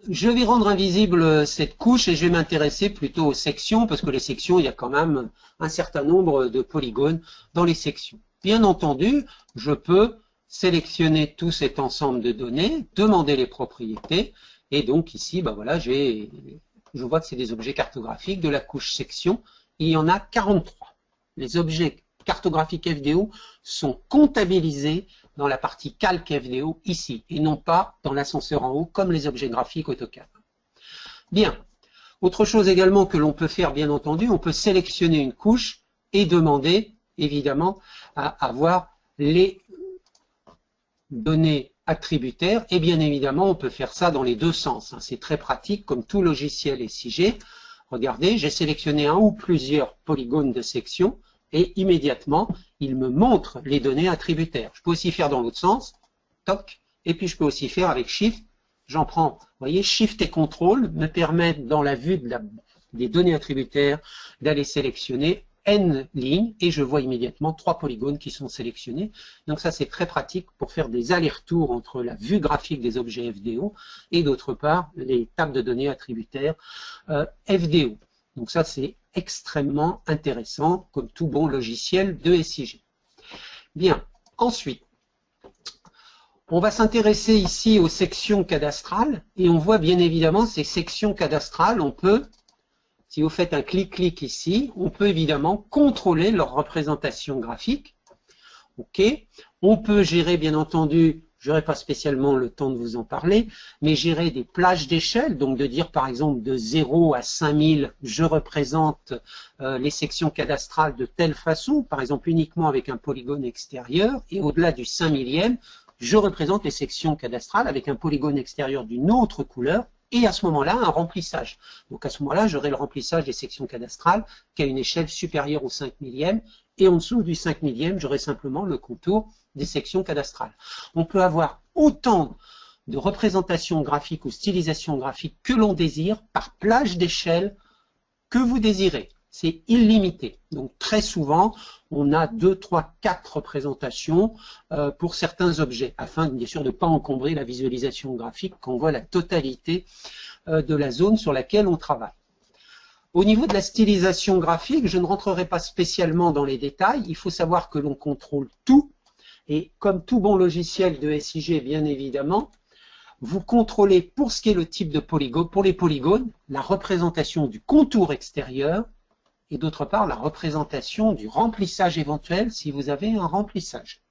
Je vais rendre invisible cette couche et je vais m'intéresser plutôt aux sections parce que les sections, il y a quand même un certain nombre de polygones dans les sections. Bien entendu, je peux sélectionner tout cet ensemble de données, demander les propriétés et donc ici, ben voilà, je vois que c'est des objets cartographiques de la couche section. Il y en a 43. Les objets cartographiques FDO sont comptabilisés dans la partie calque FDO ici, et non pas dans l'ascenseur en haut, comme les objets graphiques AutoCAD. Bien. Autre chose également que l'on peut faire, bien entendu, on peut sélectionner une couche et demander, évidemment, à avoir les données attributaires, et bien évidemment, on peut faire ça dans les deux sens. C'est très pratique, comme tout logiciel SIG. Regardez, j'ai sélectionné un ou plusieurs polygones de section, et immédiatement, il me montre les données attributaires. Je peux aussi faire dans l'autre sens, toc, et puis je peux aussi faire avec Shift. J'en prends, vous voyez, Shift et Contrôle me permettent, dans la vue des données attributaires, d'aller sélectionner N lignes, et je vois immédiatement 3 polygones qui sont sélectionnés. Donc ça, c'est très pratique pour faire des allers-retours entre la vue graphique des objets FDO et d'autre part, les tables de données attributaires FDO. Donc ça, c'est extrêmement intéressant, comme tout bon logiciel de SIG. Bien, ensuite, on va s'intéresser ici aux sections cadastrales, et on voit bien évidemment ces sections cadastrales, on peut, si vous faites un clic-clic ici, on peut évidemment contrôler leur représentation graphique. Ok, on peut gérer bien entendu, je n'aurai pas spécialement le temps de vous en parler, mais gérer des plages d'échelle, donc de dire par exemple de 0 à 5000, je représente les sections cadastrales de telle façon, par exemple uniquement avec un polygone extérieur, et au-delà du 5 millième, je représente les sections cadastrales avec un polygone extérieur d'une autre couleur, et à ce moment-là, un remplissage. Donc à ce moment-là, j'aurai le remplissage des sections cadastrales qui a une échelle supérieure au 5 millième, et en dessous du 5 millième, j'aurai simplement le contour des sections cadastrales. On peut avoir autant de représentations graphiques ou stylisations graphiques que l'on désire par plage d'échelle que vous désirez. C'est illimité. Donc très souvent, on a 2, 3, 4 représentations pour certains objets, afin bien sûr de ne pas encombrer la visualisation graphique quand on voit la totalité de la zone sur laquelle on travaille. Au niveau de la stylisation graphique, je ne rentrerai pas spécialement dans les détails. Il faut savoir que l'on contrôle tout. Et comme tout bon logiciel de SIG, bien évidemment, vous contrôlez pour ce qui est le type de polygone, pour les polygones, la représentation du contour extérieur et d'autre part la représentation du remplissage éventuel si vous avez un remplissage.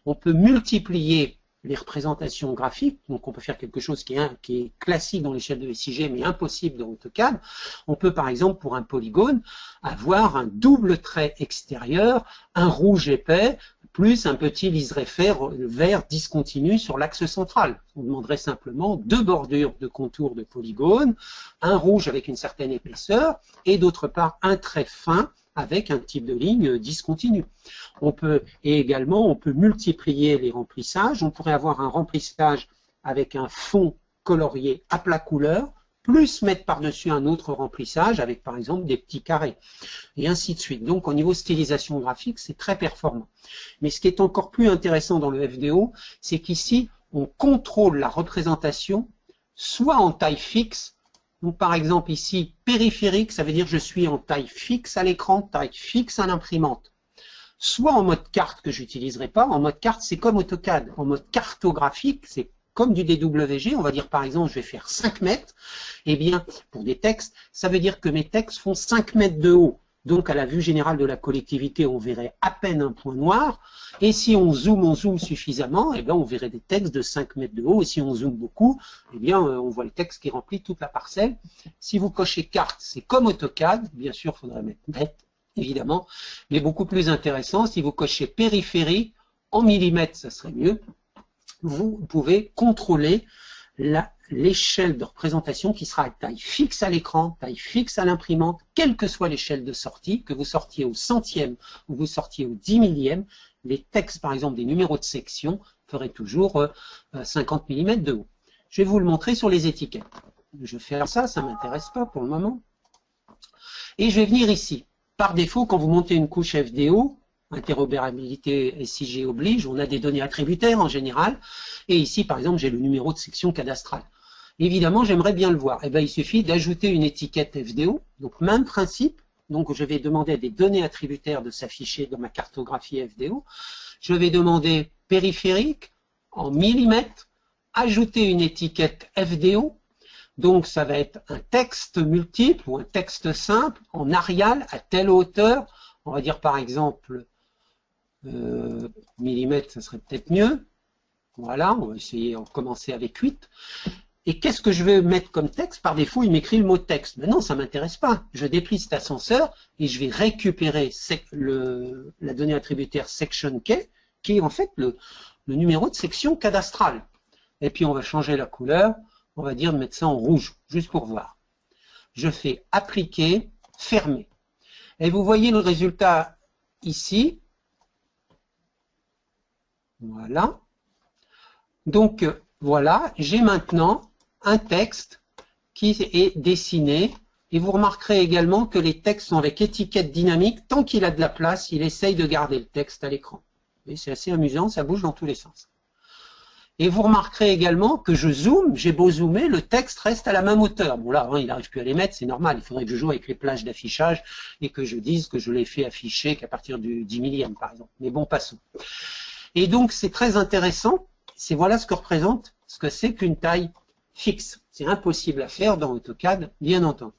On peut multiplier les représentations graphiques, donc on peut faire quelque chose qui est classique dans l'échelle de SIG mais impossible dans AutoCAD. On peut par exemple pour un polygone avoir un double trait extérieur, un rouge épais, plus un petit liseré vert discontinu sur l'axe central. On demanderait simplement 2 bordures de contour de polygone, un rouge avec une certaine épaisseur et d'autre part un trait fin avec un type de ligne discontinu. Et également, on peut multiplier les remplissages. On pourrait avoir un remplissage avec un fond colorié à plat couleur, plus mettre par-dessus un autre remplissage avec par exemple des petits carrés, et ainsi de suite. Donc au niveau stylisation graphique, c'est très performant. Mais ce qui est encore plus intéressant dans le FDO, c'est qu'ici, on contrôle la représentation soit en taille fixe, Donc par exemple ici, périphérique, ça veut dire je suis en taille fixe à l'écran, taille fixe à l'imprimante. Soit en mode carte que j'utiliserai pas, en mode carte c'est comme AutoCAD, en mode cartographique c'est comme du DWG, on va dire par exemple je vais faire 5 mètres, et bien pour des textes, ça veut dire que mes textes font 5 mètres de haut. Donc à la vue générale de la collectivité, on verrait à peine un point noir. Et si on zoome suffisamment, eh bien, on verrait des textes de 5 mètres de haut. Et si on zoome beaucoup, eh bien, on voit le texte qui remplit toute la parcelle. Si vous cochez carte, c'est comme AutoCAD. Bien sûr, il faudra mettre mètre, évidemment. Mais beaucoup plus intéressant, si vous cochez périphérique, en millimètres, ça serait mieux. Vous pouvez contrôler l'échelle de représentation qui sera à taille fixe à l'écran, taille fixe à l'imprimante, quelle que soit l'échelle de sortie, que vous sortiez au centième ou vous sortiez au 10 millième, les textes par exemple des numéros de section feraient toujours 50 mm de haut. Je vais vous le montrer sur les étiquettes. Je vais faire ça, ça ne m'intéresse pas pour le moment. Et je vais venir ici. Par défaut, quand vous montez une couche FDO, interopérabilité SIG oblige, on a des données attributaires en général, et ici par exemple j'ai le numéro de section cadastrale. Évidemment j'aimerais bien le voir, et bien il suffit d'ajouter une étiquette FDO, donc même principe, donc je vais demander à des données attributaires de s'afficher dans ma cartographie FDO, je vais demander périphérique en millimètres, ajouter une étiquette FDO, donc ça va être un texte multiple ou un texte simple en Arial à telle hauteur, on va dire par exemple millimètres, ça serait peut-être mieux. Voilà, on va essayer, on va commencer avec 8. Et qu'est-ce que je vais mettre comme texte? Par défaut, il m'écrit le mot texte. Mais non, ça ne m'intéresse pas. Je déplie cet ascenseur et je vais récupérer la donnée attributaire section key, qui est en fait le numéro de section cadastrale. Et puis on va changer la couleur. On va dire de mettre ça en rouge, juste pour voir. Je fais appliquer, fermer. Et vous voyez le résultat ici. Voilà. Donc, voilà, j'ai maintenant un texte qui est dessiné. Et vous remarquerez également que les textes sont avec étiquette dynamique. Tant qu'il a de la place, il essaye de garder le texte à l'écran. Et c'est assez amusant, ça bouge dans tous les sens. Et vous remarquerez également que je zoome, j'ai beau zoomer, le texte reste à la même hauteur. Bon là, il n'arrive plus à les mettre, c'est normal. Il faudrait que je joue avec les plages d'affichage et que je dise que je l'ai fait afficher qu'à partir du 10 millième, par exemple. Mais bon, passons. Et donc, c'est très intéressant. Voilà ce que représente ce que c'est qu'une taille fixe. C'est impossible à faire dans AutoCAD, bien entendu.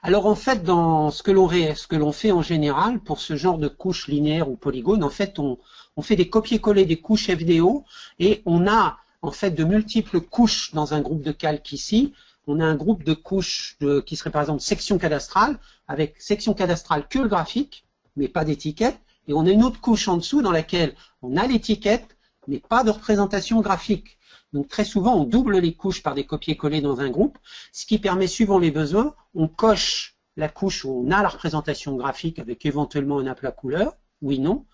Alors en fait, dans ce que l'on fait en général pour ce genre de couches linéaires ou polygones, en fait, on fait des copier-coller des couches FDO et on a en fait de multiples couches dans un groupe de calque ici. On a un groupe de couches qui serait par exemple section cadastrale, avec section cadastrale que le graphique, mais pas d'étiquette. Et on a une autre couche en dessous dans laquelle on a l'étiquette, mais pas de représentation graphique. Donc très souvent, on double les couches par des copier-coller dans un groupe, ce qui permet, suivant les besoins, on coche la couche où on a la représentation graphique avec éventuellement un aplat couleur, oui, non,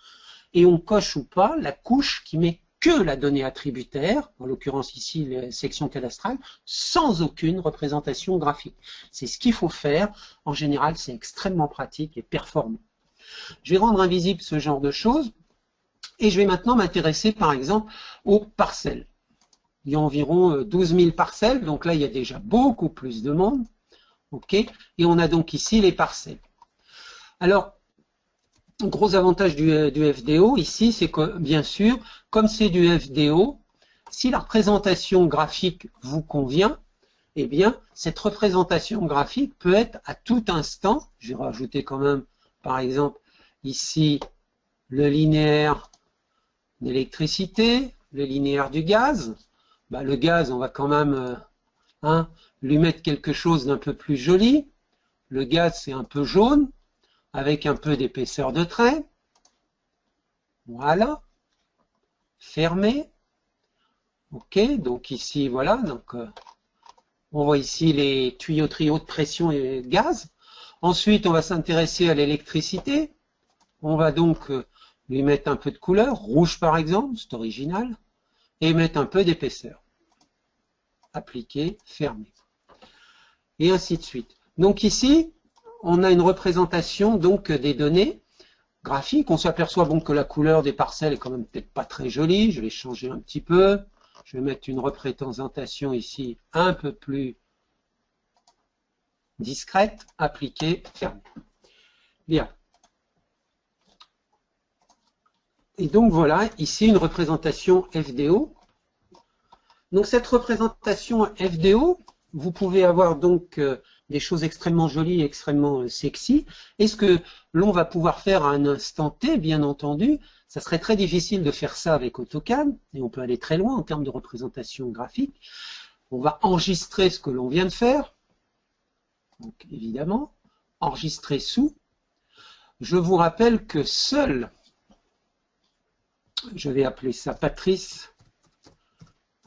et on coche ou pas la couche qui met que la donnée attributaire, en l'occurrence ici les sections cadastrales, sans aucune représentation graphique. C'est ce qu'il faut faire. En général, c'est extrêmement pratique et performant. Je vais rendre invisible ce genre de choses et je vais maintenant m'intéresser par exemple aux parcelles. Il y a environ 12 000 parcelles, donc là il y a déjà beaucoup plus de monde. Okay, et on a donc ici les parcelles. Alors, gros avantage du FDO ici, c'est que bien sûr, comme c'est du FDO, si la représentation graphique vous convient, eh bien, cette représentation graphique peut être à tout instant, je vais rajouter quand même, par exemple, ici, le linéaire d'électricité, le linéaire du gaz. Bah, le gaz, on va quand même lui mettre quelque chose d'un peu plus joli. Le gaz, c'est un peu jaune, avec un peu d'épaisseur de trait. Voilà. Fermé. OK, donc ici, voilà. Donc, on voit ici les tuyauteries haute pression et gaz. Ensuite, on va s'intéresser à l'électricité. On va donc lui mettre un peu de couleur, rouge par exemple, c'est original, et mettre un peu d'épaisseur. Appliquer, fermer. Et ainsi de suite. Donc ici, on a une représentation donc des données graphiques. On s'aperçoit bon que la couleur des parcelles est quand même peut-être pas très jolie. Je vais changer un petit peu. Je vais mettre une représentation ici un peu plus discrète, appliquée, fermée. Bien. Et donc voilà, ici une représentation FDO. Donc cette représentation FDO, vous pouvez avoir donc des choses extrêmement jolies, extrêmement sexy. Et ce que l'on va pouvoir faire à un instant T, bien entendu, ça serait très difficile de faire ça avec AutoCAD, et on peut aller très loin en termes de représentation graphique. On va enregistrer ce que l'on vient de faire, donc évidemment, enregistrer sous. Je vous rappelle que seul, je vais appeler ça Patrice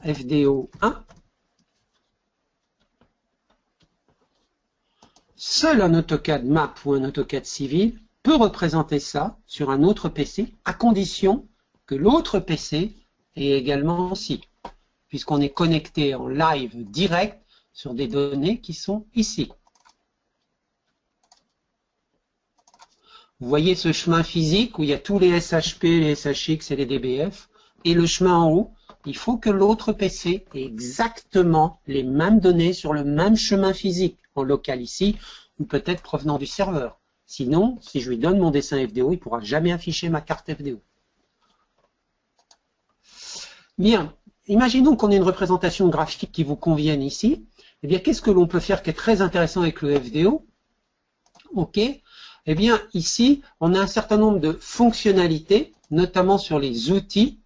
FDO 1, seul un AutoCAD Map ou un AutoCAD Civil peut représenter ça sur un autre PC, à condition que l'autre PC ait également aussi, puisqu'on est connecté en live direct sur des données qui sont ici. Vous voyez ce chemin physique où il y a tous les SHP, les SHX et les DBF, et le chemin en haut, il faut que l'autre PC ait exactement les mêmes données sur le même chemin physique, en local ici, ou peut-être provenant du serveur. Sinon, si je lui donne mon dessin FDO, il ne pourra jamais afficher ma carte FDO. Bien, imaginons qu'on ait une représentation graphique qui vous convienne ici. Eh bien, qu'est-ce que l'on peut faire qui est très intéressant avec le FDO? OK. Eh bien, ici, on a un certain nombre de fonctionnalités, notamment sur les outils.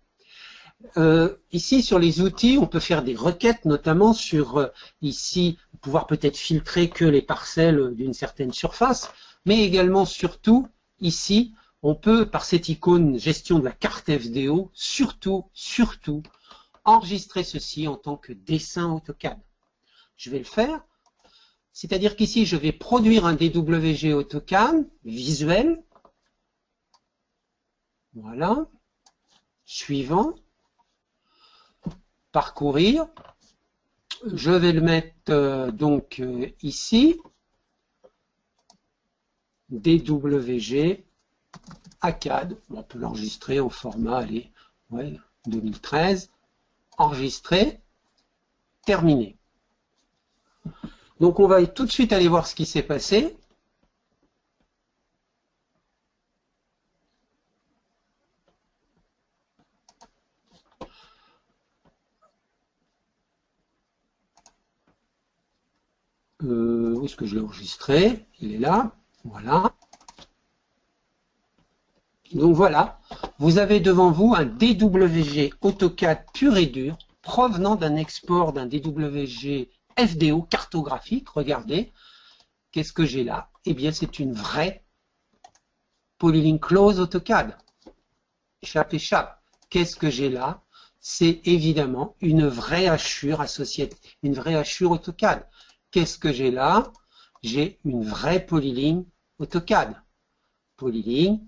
Ici, sur les outils, on peut faire des requêtes, notamment sur, ici, pouvoir peut-être filtrer que les parcelles d'une certaine surface, mais également, surtout, ici, on peut, par cette icône gestion de la carte FDO, surtout, enregistrer ceci en tant que dessin AutoCAD. Je vais le faire. C'est-à-dire qu'ici, je vais produire un DWG AutoCAD visuel. Voilà. Suivant. Parcourir. Je vais le mettre donc ici. DWG ACAD. On peut l'enregistrer en format, allez, ouais, 2013. Enregistrer. Terminé. Donc on va tout de suite aller voir ce qui s'est passé. Où est-ce que je l'ai enregistré? Il est là. Voilà. Donc voilà, vous avez devant vous un DWG AutoCAD pur et dur provenant d'un export d'un DWG FDO cartographique. Regardez, qu'est-ce que j'ai là? Eh bien, c'est une vraie Polylink Close AutoCAD. Échappe. Qu'est-ce que j'ai là? C'est évidemment une vraie hachure associée, une vraie hachure AutoCAD. Qu'est-ce que j'ai là? J'ai une vraie Polylink AutoCAD. Polylink,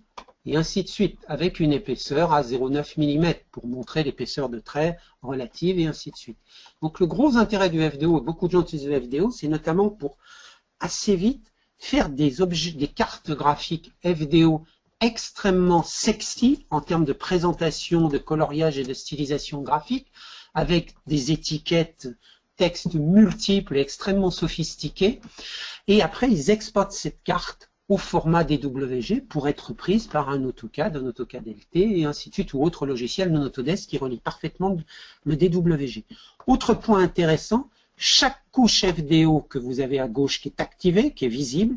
et ainsi de suite, avec une épaisseur à 0,9 mm pour montrer l'épaisseur de trait relative, et ainsi de suite. Donc le gros intérêt du FDO, et beaucoup de gens utilisent le FDO, c'est notamment pour assez vite faire des objets, des cartes graphiques FDO extrêmement sexy en termes de présentation, de coloriage et de stylisation graphique, avec des étiquettes textes multiples et extrêmement sophistiqués. Et après, ils exportent cette carte au format DWG pour être prise par un AutoCAD LT et ainsi de suite, ou autre logiciel non Autodesk qui relie parfaitement le DWG. Autre point intéressant, chaque couche FDO que vous avez à gauche qui est activée, qui est visible,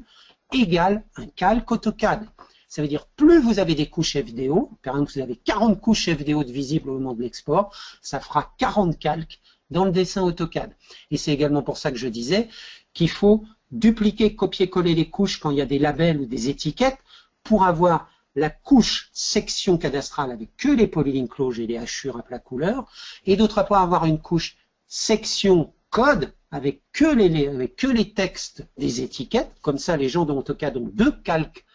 égale un calque AutoCAD. Ça veut dire plus vous avez des couches FDO, par exemple vous avez 40 couches FDO de visibles au moment de l'export, ça fera 40 calques dans le dessin AutoCAD. Et c'est également pour ça que je disais qu'il faut dupliquer, copier-coller les couches quand il y a des labels ou des étiquettes pour avoir la couche section cadastrale avec que les Polylink Close et les hachures à plat couleur, et d'autre part avoir une couche section code avec que les textes des étiquettes. Comme ça, les gens dans AutoCAD ont deux calques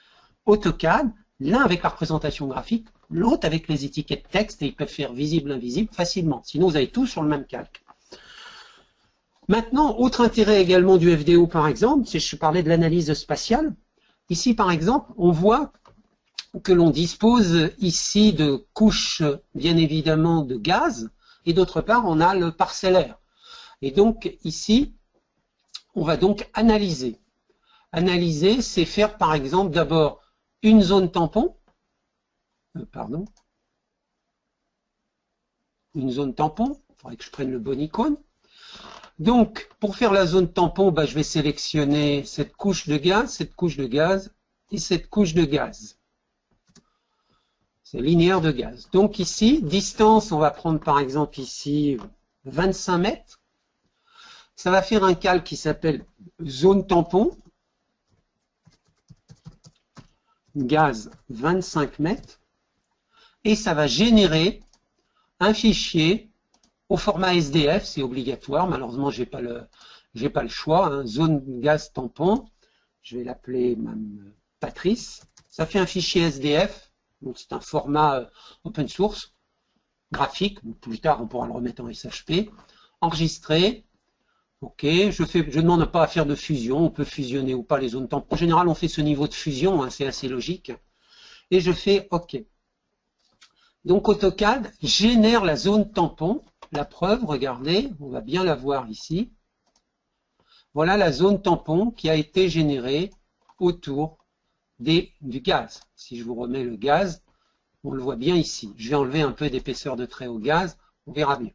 AutoCAD, l'un avec la représentation graphique, l'autre avec les étiquettes texte, et ils peuvent faire visible, invisible facilement. Sinon, vous avez tout sur le même calque. Maintenant, autre intérêt également du FDO, par exemple, c'est je parlais de l'analyse spatiale. Ici, par exemple, on voit que l'on dispose ici de couches, bien évidemment, de gaz, et d'autre part, on a le parcellaire. Et donc, ici, on va donc analyser. Analyser, c'est faire par exemple d'abord une zone tampon, une zone tampon, il faudrait que je prenne le bon icône. Donc, pour faire la zone tampon, je vais sélectionner cette couche de gaz, cette couche de gaz et cette couche de gaz. C'est linéaire de gaz. Donc ici, distance, on va prendre par exemple ici 25 mètres. Ça va faire un calque qui s'appelle zone tampon. Gaz 25 mètres. Et ça va générer un fichier au format SDF, c'est obligatoire. Malheureusement, j'ai pas le choix. Hein. Zone gaz tampon. Je vais l'appeler Mme Patrice. Ça fait un fichier SDF. Donc c'est un format open source, graphique. Plus tard, on pourra le remettre en SHP. Enregistré. Ok. Je demande pas à faire de fusion. On peut fusionner ou pas les zones tampons. En général, on fait ce niveau de fusion. Hein, c'est assez logique. Et je fais OK. Donc AutoCAD génère la zone tampon. La preuve, regardez, on va bien la voir ici. Voilà la zone tampon qui a été générée autour du gaz. Si je vous remets le gaz, on le voit bien ici. Je vais enlever un peu d'épaisseur de trait au gaz, on verra mieux.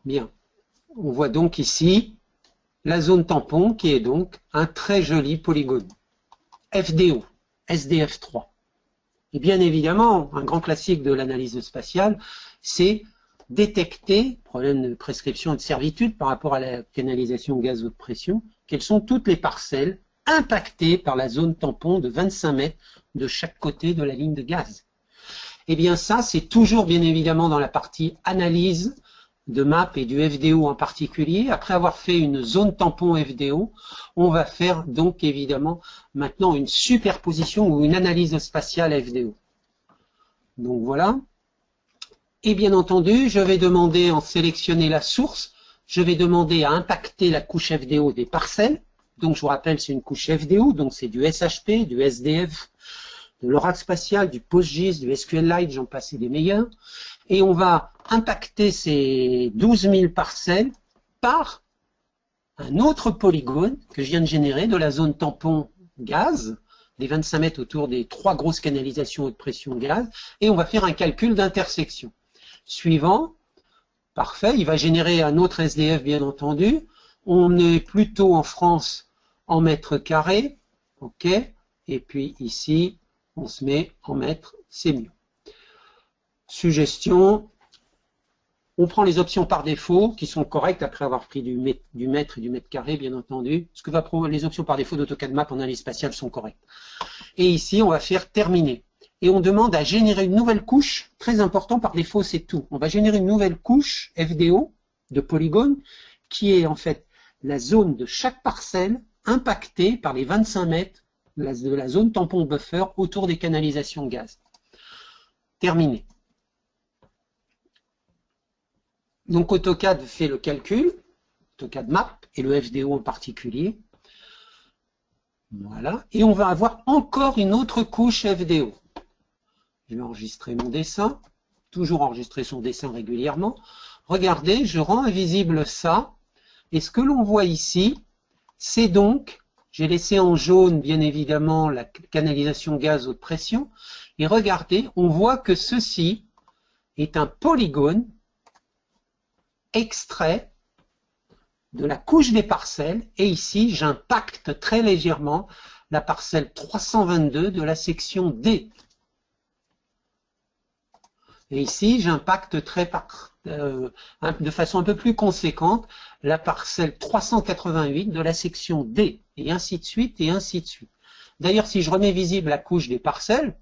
Bien, on voit donc ici la zone tampon qui est donc un très joli polygone. FDO, SDF3. Et bien évidemment, un grand classique de l'analyse spatiale, c'est détecter, problème de prescription et de servitude par rapport à la canalisation gaz haute pression, quelles sont toutes les parcelles impactées par la zone tampon de 25 mètres de chaque côté de la ligne de gaz. Et bien ça, c'est toujours bien évidemment dans la partie analyse de map et du FDO en particulier. Après avoir fait une zone tampon FDO, on va faire donc évidemment maintenant une superposition ou une analyse spatiale FDO. Donc voilà. Et bien entendu, je vais demander en sélectionner la source, je vais demander à impacter la couche FDO des parcelles. Donc je vous rappelle, c'est une couche FDO, donc c'est du SHP, du SDF, de l'Oracle spatial, du PostGIS, du SQLite, j'en passe des meilleurs. Et on va impacter ces 12 000 parcelles par un autre polygone que je viens de générer de la zone tampon gaz, des 25 mètres autour des 3 grosses canalisations haute pression gaz, et on va faire un calcul d'intersection. Suivant, parfait, il va générer un autre SDF bien entendu. On est plutôt en France en mètres carrés, ok, et puis ici, on se met en mètres, c'est mieux. Suggestion, on prend les options par défaut qui sont correctes après avoir pris du mètre et du mètre carré, bien entendu. Ce que va prendre les options par défaut d'AutoCAD Map en analyse spatiale sont correctes. Et ici, on va faire terminer. Et on demande à générer une nouvelle couche, très important par défaut, c'est tout. On va générer une nouvelle couche FDO de polygone qui est en fait la zone de chaque parcelle impactée par les 25 mètres de la zone tampon buffer autour des canalisations gaz. Terminé. Donc AutoCAD fait le calcul, AutoCAD Map et le FDO en particulier. Voilà. Et on va avoir encore une autre couche FDO. Je vais enregistrer mon dessin, toujours enregistrer son dessin régulièrement. Regardez, je rends invisible ça. Et ce que l'on voit ici, c'est donc, j'ai laissé en jaune bien évidemment la canalisation gaz haute pression. Et regardez, on voit que ceci est un polygone extrait de la couche des parcelles. Et ici, j'impacte très légèrement la parcelle 322 de la section D. Et ici, j'impacte de façon un peu plus conséquente la parcelle 388 de la section D, et ainsi de suite, et ainsi de suite. D'ailleurs, si je remets visible la couche des parcelles,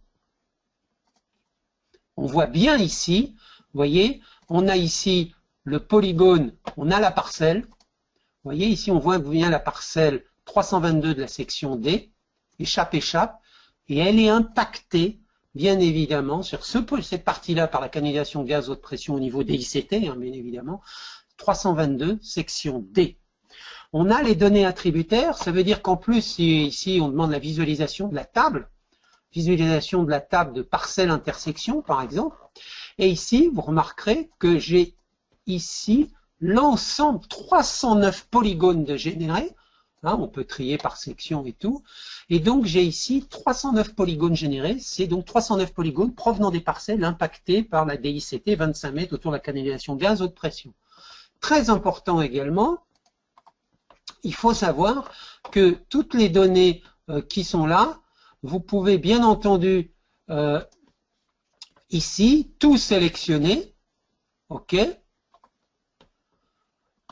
on voit bien ici, vous voyez, on a ici le polygone, on a la parcelle, vous voyez, ici on voit bien la parcelle 322 de la section D, échappe, et elle est impactée bien évidemment sur cette partie-là par la canalisation gaz haute pression au niveau des ICT, hein, bien évidemment, 322, section D. On a les données attributaires, ça veut dire qu'en plus, ici on demande la visualisation de la table visualisation de la table de parcelle intersection, par exemple. Et ici, vous remarquerez que j'ai ici l'ensemble 309 polygones de générés. Hein, on peut trier par section et tout. Et donc, j'ai ici 309 polygones générés. C'est donc 309 polygones provenant des parcelles impactées par la DICT 25 mètres autour de la canalisation gaz haute pression. Très important également, il faut savoir que toutes les données qui sont là, vous pouvez bien entendu ici tout sélectionner, ok,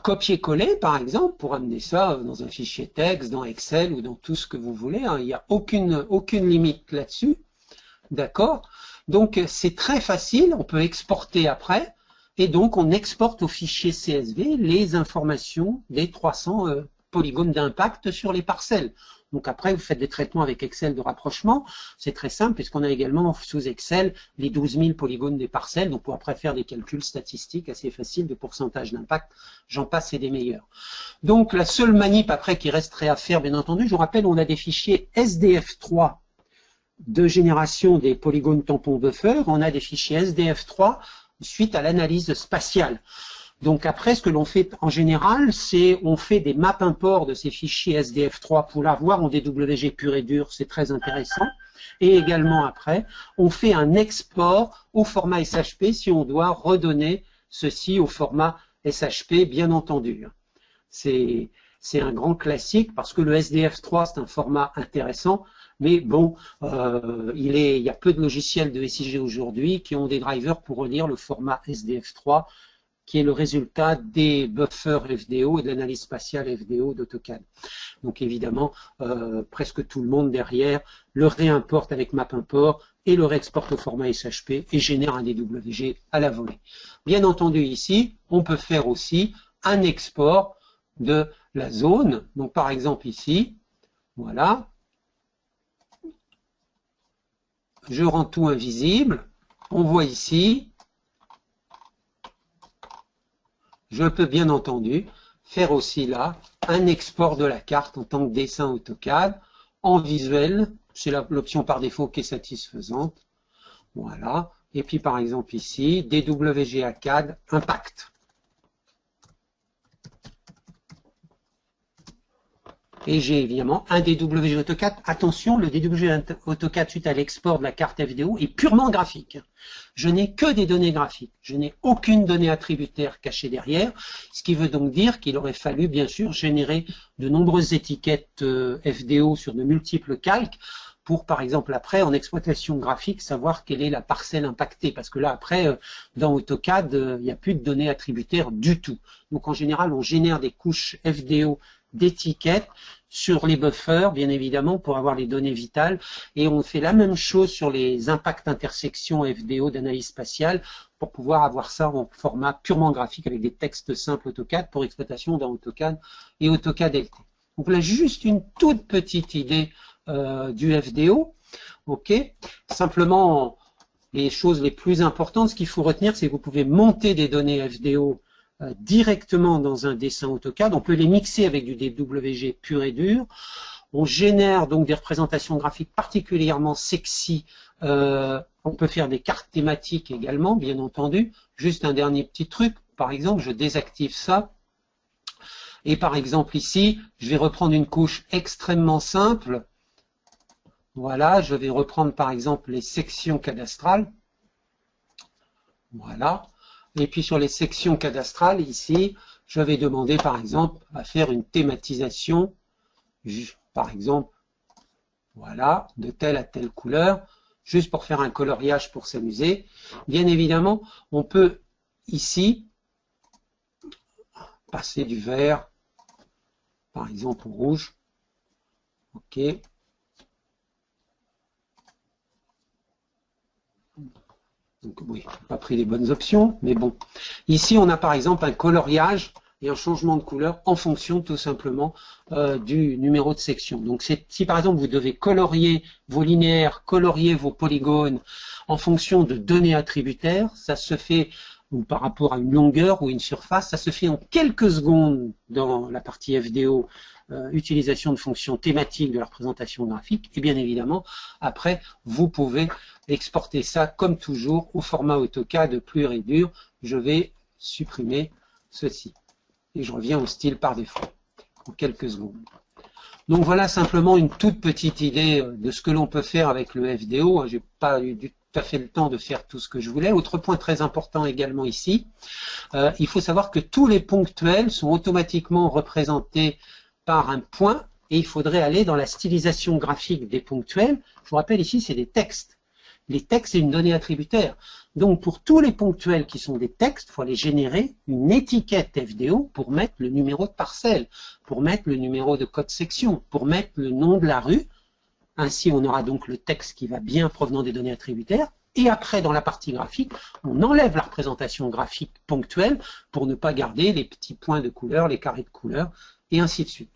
copier-coller par exemple pour amener ça dans un fichier texte, dans Excel ou dans tout ce que vous voulez, hein. Il n'y a aucune limite là-dessus, d'accord. Donc c'est très facile, on peut exporter après et donc on exporte au fichier CSV les informations des 300 polygones d'impact sur les parcelles. Donc après, vous faites des traitements avec Excel de rapprochement. C'est très simple puisqu'on a également sous Excel les 12 000 polygones des parcelles. Donc pour après faire des calculs statistiques assez faciles de pourcentage d'impact, j'en passe et des meilleurs. Donc la seule manip après qui resterait à faire, bien entendu, je vous rappelle, on a des fichiers SDF3 de génération des polygones tampons buffer. On a des fichiers SDF3 suite à l'analyse spatiale. Donc après, ce que l'on fait en général, c'est on fait des maps import de ces fichiers SDF3 pour l'avoir en DWG pur et dur, c'est très intéressant. Et également après, on fait un export au format SHP si on doit redonner ceci au format SHP, bien entendu. C'est un grand classique parce que le SDF3, c'est un format intéressant, mais bon, il y a peu de logiciels de SIG aujourd'hui qui ont des drivers pour relire le format SDF3, qui est le résultat des buffers FDO et de l'analyse spatiale FDO d'AutoCAD. Donc évidemment, presque tout le monde derrière le réimporte avec MapImport et le réexporte au format SHP et génère un DWG à la volée. Bien entendu ici, on peut faire aussi un export de la zone. Donc par exemple ici, voilà, je rends tout invisible, on voit ici, je peux bien entendu faire aussi là un export de la carte en tant que dessin AutoCAD en visuel. C'est l'option par défaut qui est satisfaisante. Voilà. Et puis par exemple ici, DWG CAD Impact. Et j'ai évidemment un DWG AutoCAD. Attention, le DWG AutoCAD suite à l'export de la carte FDO est purement graphique. Je n'ai que des données graphiques. Je n'ai aucune donnée attributaire cachée derrière, ce qui veut donc dire qu'il aurait fallu bien sûr générer de nombreuses étiquettes FDO sur de multiples calques pour, par exemple, après, en exploitation graphique, savoir quelle est la parcelle impactée. Parce que là, après, dans AutoCAD, il n'y a plus de données attributaires du tout. Donc, en général, on génère des couches FDO d'étiquettes sur les buffers, bien évidemment, pour avoir les données vitales. Et on fait la même chose sur les impacts intersections FDO d'analyse spatiale pour pouvoir avoir ça en format purement graphique avec des textes simples AutoCAD pour exploitation dans AutoCAD et AutoCAD LT. Donc là, juste une toute petite idée du FDO. Ok. Simplement, les choses les plus importantes, ce qu'il faut retenir, c'est que vous pouvez monter des données FDO directement dans un dessin AutoCAD. On peut les mixer avec du DWG pur et dur. On génère donc des représentations graphiques particulièrement sexy. On peut faire des cartes thématiques également, bien entendu. Juste un dernier petit truc. Par exemple, je désactive ça. Et par exemple ici, je vais reprendre une couche extrêmement simple. Voilà, je vais reprendre par exemple les sections cadastrales. Voilà. Et puis sur les sections cadastrales, ici, je vais demander par exemple à faire une thématisation, par exemple, voilà, de telle à telle couleur, juste pour faire un coloriage pour s'amuser. Bien évidemment, on peut ici passer du vert, par exemple au rouge. Ok. Donc oui, pas pris les bonnes options, mais bon. Ici, on a par exemple un coloriage et un changement de couleur en fonction tout simplement du numéro de section. Donc si par exemple vous devez colorier vos linéaires, colorier vos polygones en fonction de données attributaires, ça se fait ou par rapport à une longueur ou une surface. Ça se fait en quelques secondes dans la partie FDO, utilisation de fonctions thématiques de la représentation graphique. Et bien évidemment, après, vous pouvez exporter ça comme toujours au format AutoCAD pur et dur. Je vais supprimer ceci. Et je reviens au style par défaut en quelques secondes. Donc voilà simplement une toute petite idée de ce que l'on peut faire avec le FDO. Je n'ai pas eu tout à fait le temps de faire tout ce que je voulais. Autre point très important également ici, il faut savoir que tous les ponctuels sont automatiquement représentés par un point et il faudrait aller dans la stylisation graphique des ponctuels. Je vous rappelle ici, c'est des textes. Les textes, c'est une donnée attributaire. Donc, pour tous les ponctuels qui sont des textes, il faut aller générer une étiquette FDO pour mettre le numéro de parcelle, pour mettre le numéro de code section, pour mettre le nom de la rue. Ainsi, on aura donc le texte qui va bien provenant des données attributaires. Et après, dans la partie graphique, on enlève la représentation graphique ponctuelle pour ne pas garder les petits points de couleur, les carrés de couleur, et ainsi de suite.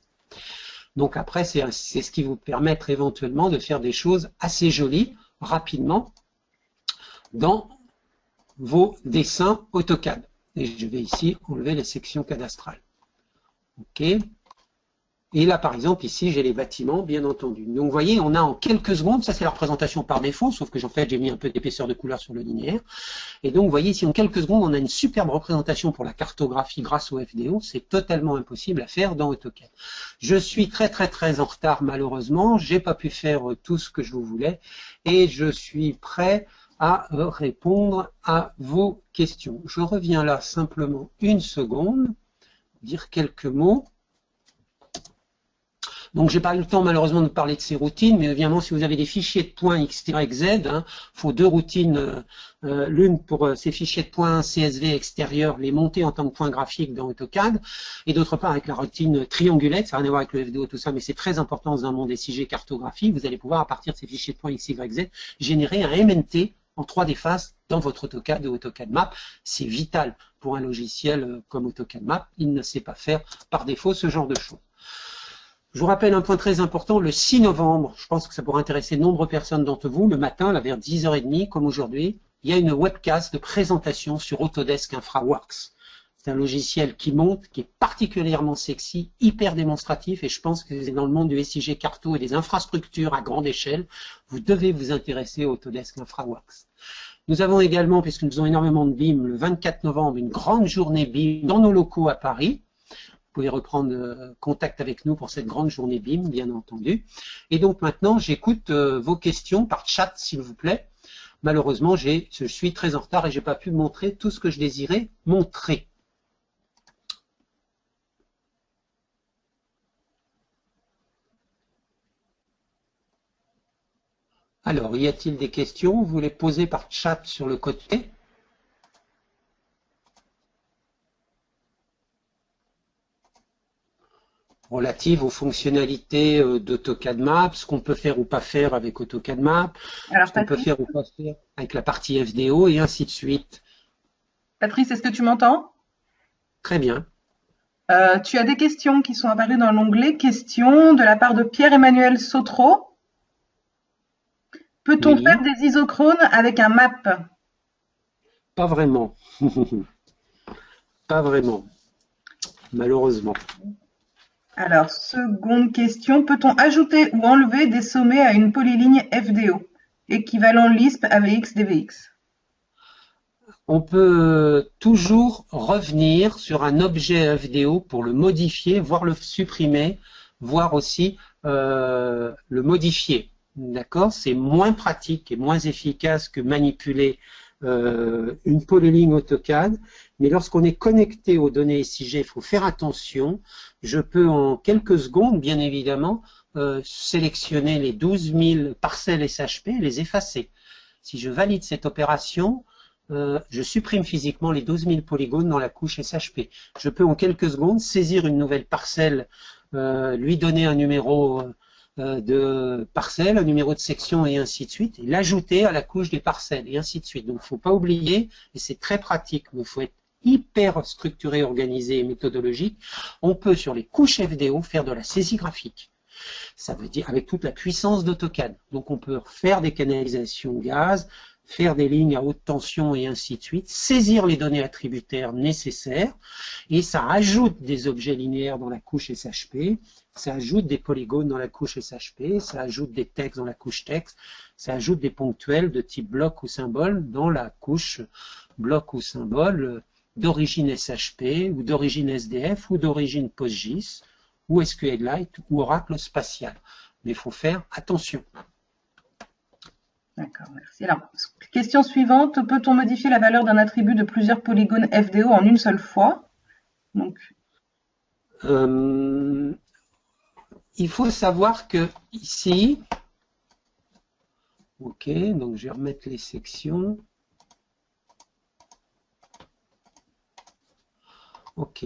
Donc après, c'est ce qui vous permettra éventuellement de faire des choses assez jolies, rapidement, dans vos dessins AutoCAD. Et je vais ici enlever les sections cadastrales. OK. Et là, par exemple, ici, j'ai les bâtiments, bien entendu. Donc, vous voyez, on a en quelques secondes, ça c'est la représentation par défaut, sauf que en fait, j'ai mis un peu d'épaisseur de couleur sur le linéaire. Et donc, vous voyez, ici, en quelques secondes, on a une superbe représentation pour la cartographie grâce au FDO. C'est totalement impossible à faire dans AutoCAD. Je suis très en retard, malheureusement. J'ai pas pu faire tout ce que je vous voulais. Et je suis prêt à répondre à vos questions. Je reviens là simplement une seconde, dire quelques mots. Donc, j'ai pas eu le temps malheureusement de parler de ces routines, mais évidemment, si vous avez des fichiers de points X, Y, Z, il faut deux routines, l'une pour ces fichiers de points CSV extérieurs, les monter en tant que points graphiques dans AutoCAD, et d'autre part avec la routine triangulette, ça n'a rien à voir avec le FDO, tout ça, mais c'est très important dans un monde SIG cartographie, vous allez pouvoir, à partir de ces fichiers de points X, Y, Z, générer un MNT en 3D face dans votre AutoCAD ou AutoCAD Map. C'est vital pour un logiciel comme AutoCAD Map, il ne sait pas faire par défaut ce genre de choses. Je vous rappelle un point très important, le 6 novembre, je pense que ça pourrait intéresser de nombreuses personnes d'entre vous, le matin, là, vers 10h30, comme aujourd'hui, il y a une webcast de présentation sur Autodesk InfraWorks. C'est un logiciel qui monte, qui est particulièrement sexy, hyper démonstratif, et je pense que dans le monde du SIG Carto et des infrastructures à grande échelle, vous devez vous intéresser à Autodesk InfraWorks. Nous avons également, puisque nous faisons énormément de BIM, le 24 novembre, une grande journée BIM dans nos locaux à Paris. Vous pouvez reprendre contact avec nous pour cette grande journée BIM, bien entendu. Et donc maintenant, j'écoute vos questions par chat, s'il vous plaît. Malheureusement, je suis très en retard et je n'ai pas pu montrer tout ce que je désirais montrer. Alors, y a-t-il des questions? Vous les posez par chat sur le côté. Relative aux fonctionnalités d'AutoCAD Map, ce qu'on peut faire ou pas faire avec AutoCAD Map, ce qu'on peut faire ou pas faire avec la partie FDO et ainsi de suite. Patrice, est-ce que tu m'entends? Très bien. Tu as des questions qui sont apparues dans l'onglet questions de la part de Pierre-Emmanuel Sautreau. Peut-on faire des isochrones avec un map? Pas vraiment. Pas vraiment. Malheureusement. Alors, seconde question, peut-on ajouter ou enlever des sommets à une polyligne FDO, équivalent Lisp AVX DVX? On peut toujours revenir sur un objet FDO pour le modifier, voire le supprimer, voire aussi le modifier. D'accord? C'est moins pratique et moins efficace que manipuler une polyligne AutoCAD, mais lorsqu'on est connecté aux données SIG, il faut faire attention. Je peux en quelques secondes, bien évidemment, sélectionner les 12 000 parcelles SHP et les effacer. Si je valide cette opération, je supprime physiquement les 12 000 polygones dans la couche SHP. Je peux en quelques secondes saisir une nouvelle parcelle, lui donner un numéro de parcelle, un numéro de section et ainsi de suite, et l'ajouter à la couche des parcelles et ainsi de suite. Donc il ne faut pas oublier, et c'est très pratique, mais il faut être hyper structuré, organisé et méthodologique. On peut sur les couches FDO faire de la saisie graphique. Ça veut dire avec toute la puissance d'AutoCAD. Donc on peut faire des canalisations gaz, faire des lignes à haute tension et ainsi de suite, saisir les données attributaires nécessaires, et ça ajoute des objets linéaires dans la couche SHP, ça ajoute des polygones dans la couche SHP, ça ajoute des textes dans la couche texte, ça ajoute des ponctuels de type bloc ou symbole dans la couche bloc ou symbole d'origine SHP ou d'origine SDF ou d'origine PostGIS ou SQLite ou Oracle spatial. Mais il faut faire attention. D'accord, merci. Alors, question suivante, peut-on modifier la valeur d'un attribut de plusieurs polygones FDO en une seule fois? Donc, il faut savoir que ici, ok, donc je vais remettre les sections. Ok,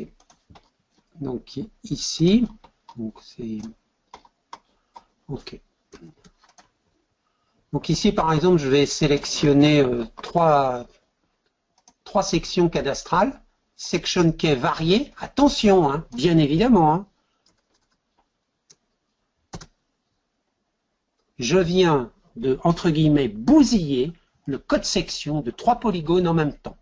donc ici, donc c'est ok. Donc ici, par exemple, je vais sélectionner trois sections cadastrales, section key variée. Attention, hein, bien évidemment. Hein. Je viens de, entre guillemets, bousiller le code section de 3 polygones en même temps.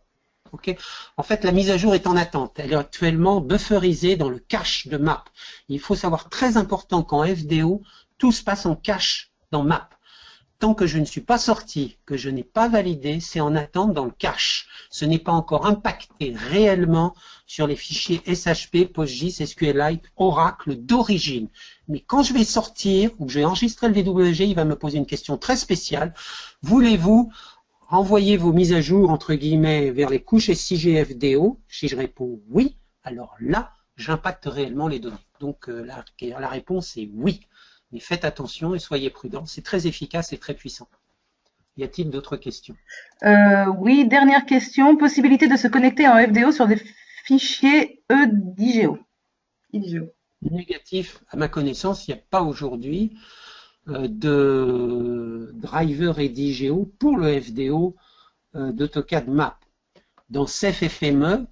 Okay. En fait, la mise à jour est en attente. Elle est actuellement bufferisée dans le cache de map. Il faut savoir, très important qu'en FDO, tout se passe en cache dans map. Tant que je ne suis pas sorti, que je n'ai pas validé, c'est en attente dans le cache. Ce n'est pas encore impacté réellement sur les fichiers SHP, PostGIS, SQLite, Oracle d'origine. Mais quand je vais sortir, ou que je vais enregistrer le DWG, il va me poser une question très spéciale. Voulez-vous envoyer vos mises à jour, entre guillemets, vers les couches SIG FDO? Si je réponds oui, alors là, j'impacte réellement les données. Donc la réponse est oui. Mais faites attention et soyez prudents. C'est très efficace et très puissant. Y a-t-il d'autres questions? Oui, dernière question. Possibilité de se connecter en FDO sur des fichiers EDIGEO. Négatif, à ma connaissance, il n'y a pas aujourd'hui de driver EDIGEO pour le FDO d'AutoCAD Map. Dans CFFME,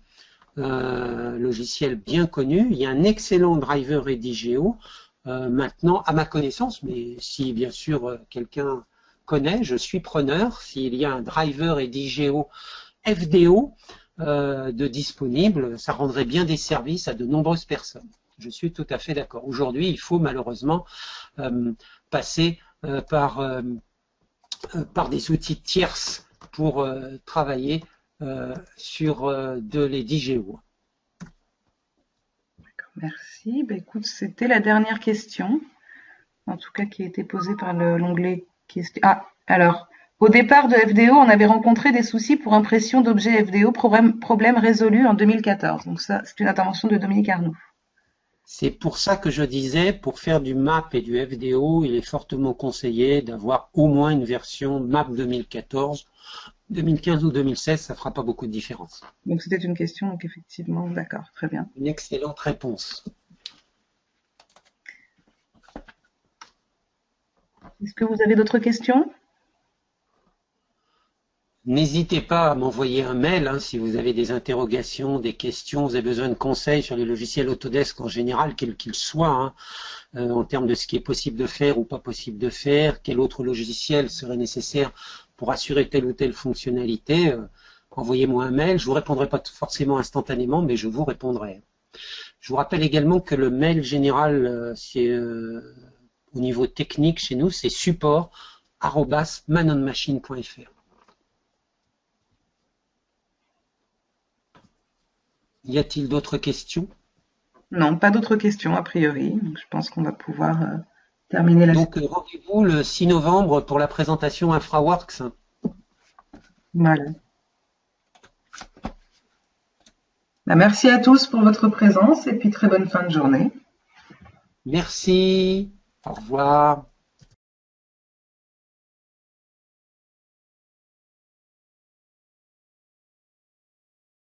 logiciel bien connu, il y a un excellent driver EDIGEO. Maintenant, à ma connaissance, mais si bien sûr quelqu'un connaît, je suis preneur, s'il y a un driver EDIGEO FDO de disponible, ça rendrait bien des services à de nombreuses personnes. Je suis tout à fait d'accord. Aujourd'hui, il faut malheureusement passer par des outils tierces pour travailler sur de l'EDIGEO. Merci. Ben, écoute, c'était la dernière question, en tout cas qui a été posée par l'onglet question. Ah, alors, au départ de FDO, on avait rencontré des soucis pour impression d'objets FDO, problème résolu en 2014. Donc ça, c'est une intervention de Dominique Arnoux. C'est pour ça que je disais, pour faire du MAP et du FDO, il est fortement conseillé d'avoir au moins une version MAP 2014. 2015 ou 2016, ça ne fera pas beaucoup de différence. Donc c'était une question, donc effectivement, d'accord, très bien. Une excellente réponse. Est-ce que vous avez d'autres questions? N'hésitez pas à m'envoyer un mail hein, si vous avez des interrogations, des questions, vous avez besoin de conseils sur les logiciels Autodesk en général, quels qu'ils soient, hein, en termes de ce qui est possible de faire ou pas possible de faire, quel autre logiciel serait nécessaire pour assurer telle ou telle fonctionnalité. Envoyez-moi un mail, je ne vous répondrai pas forcément instantanément, mais je vous répondrai. Je vous rappelle également que le mail général, c'est au niveau technique chez nous, c'est support@manonmachine.fr. Y a-t-il d'autres questions? Non, pas d'autres questions a priori. Donc, je pense qu'on va pouvoir terminer la Donc rendez-vous le 6 novembre pour la présentation InfraWorks. Voilà. Bah, merci à tous pour votre présence et puis très bonne fin de journée. Merci. Au revoir.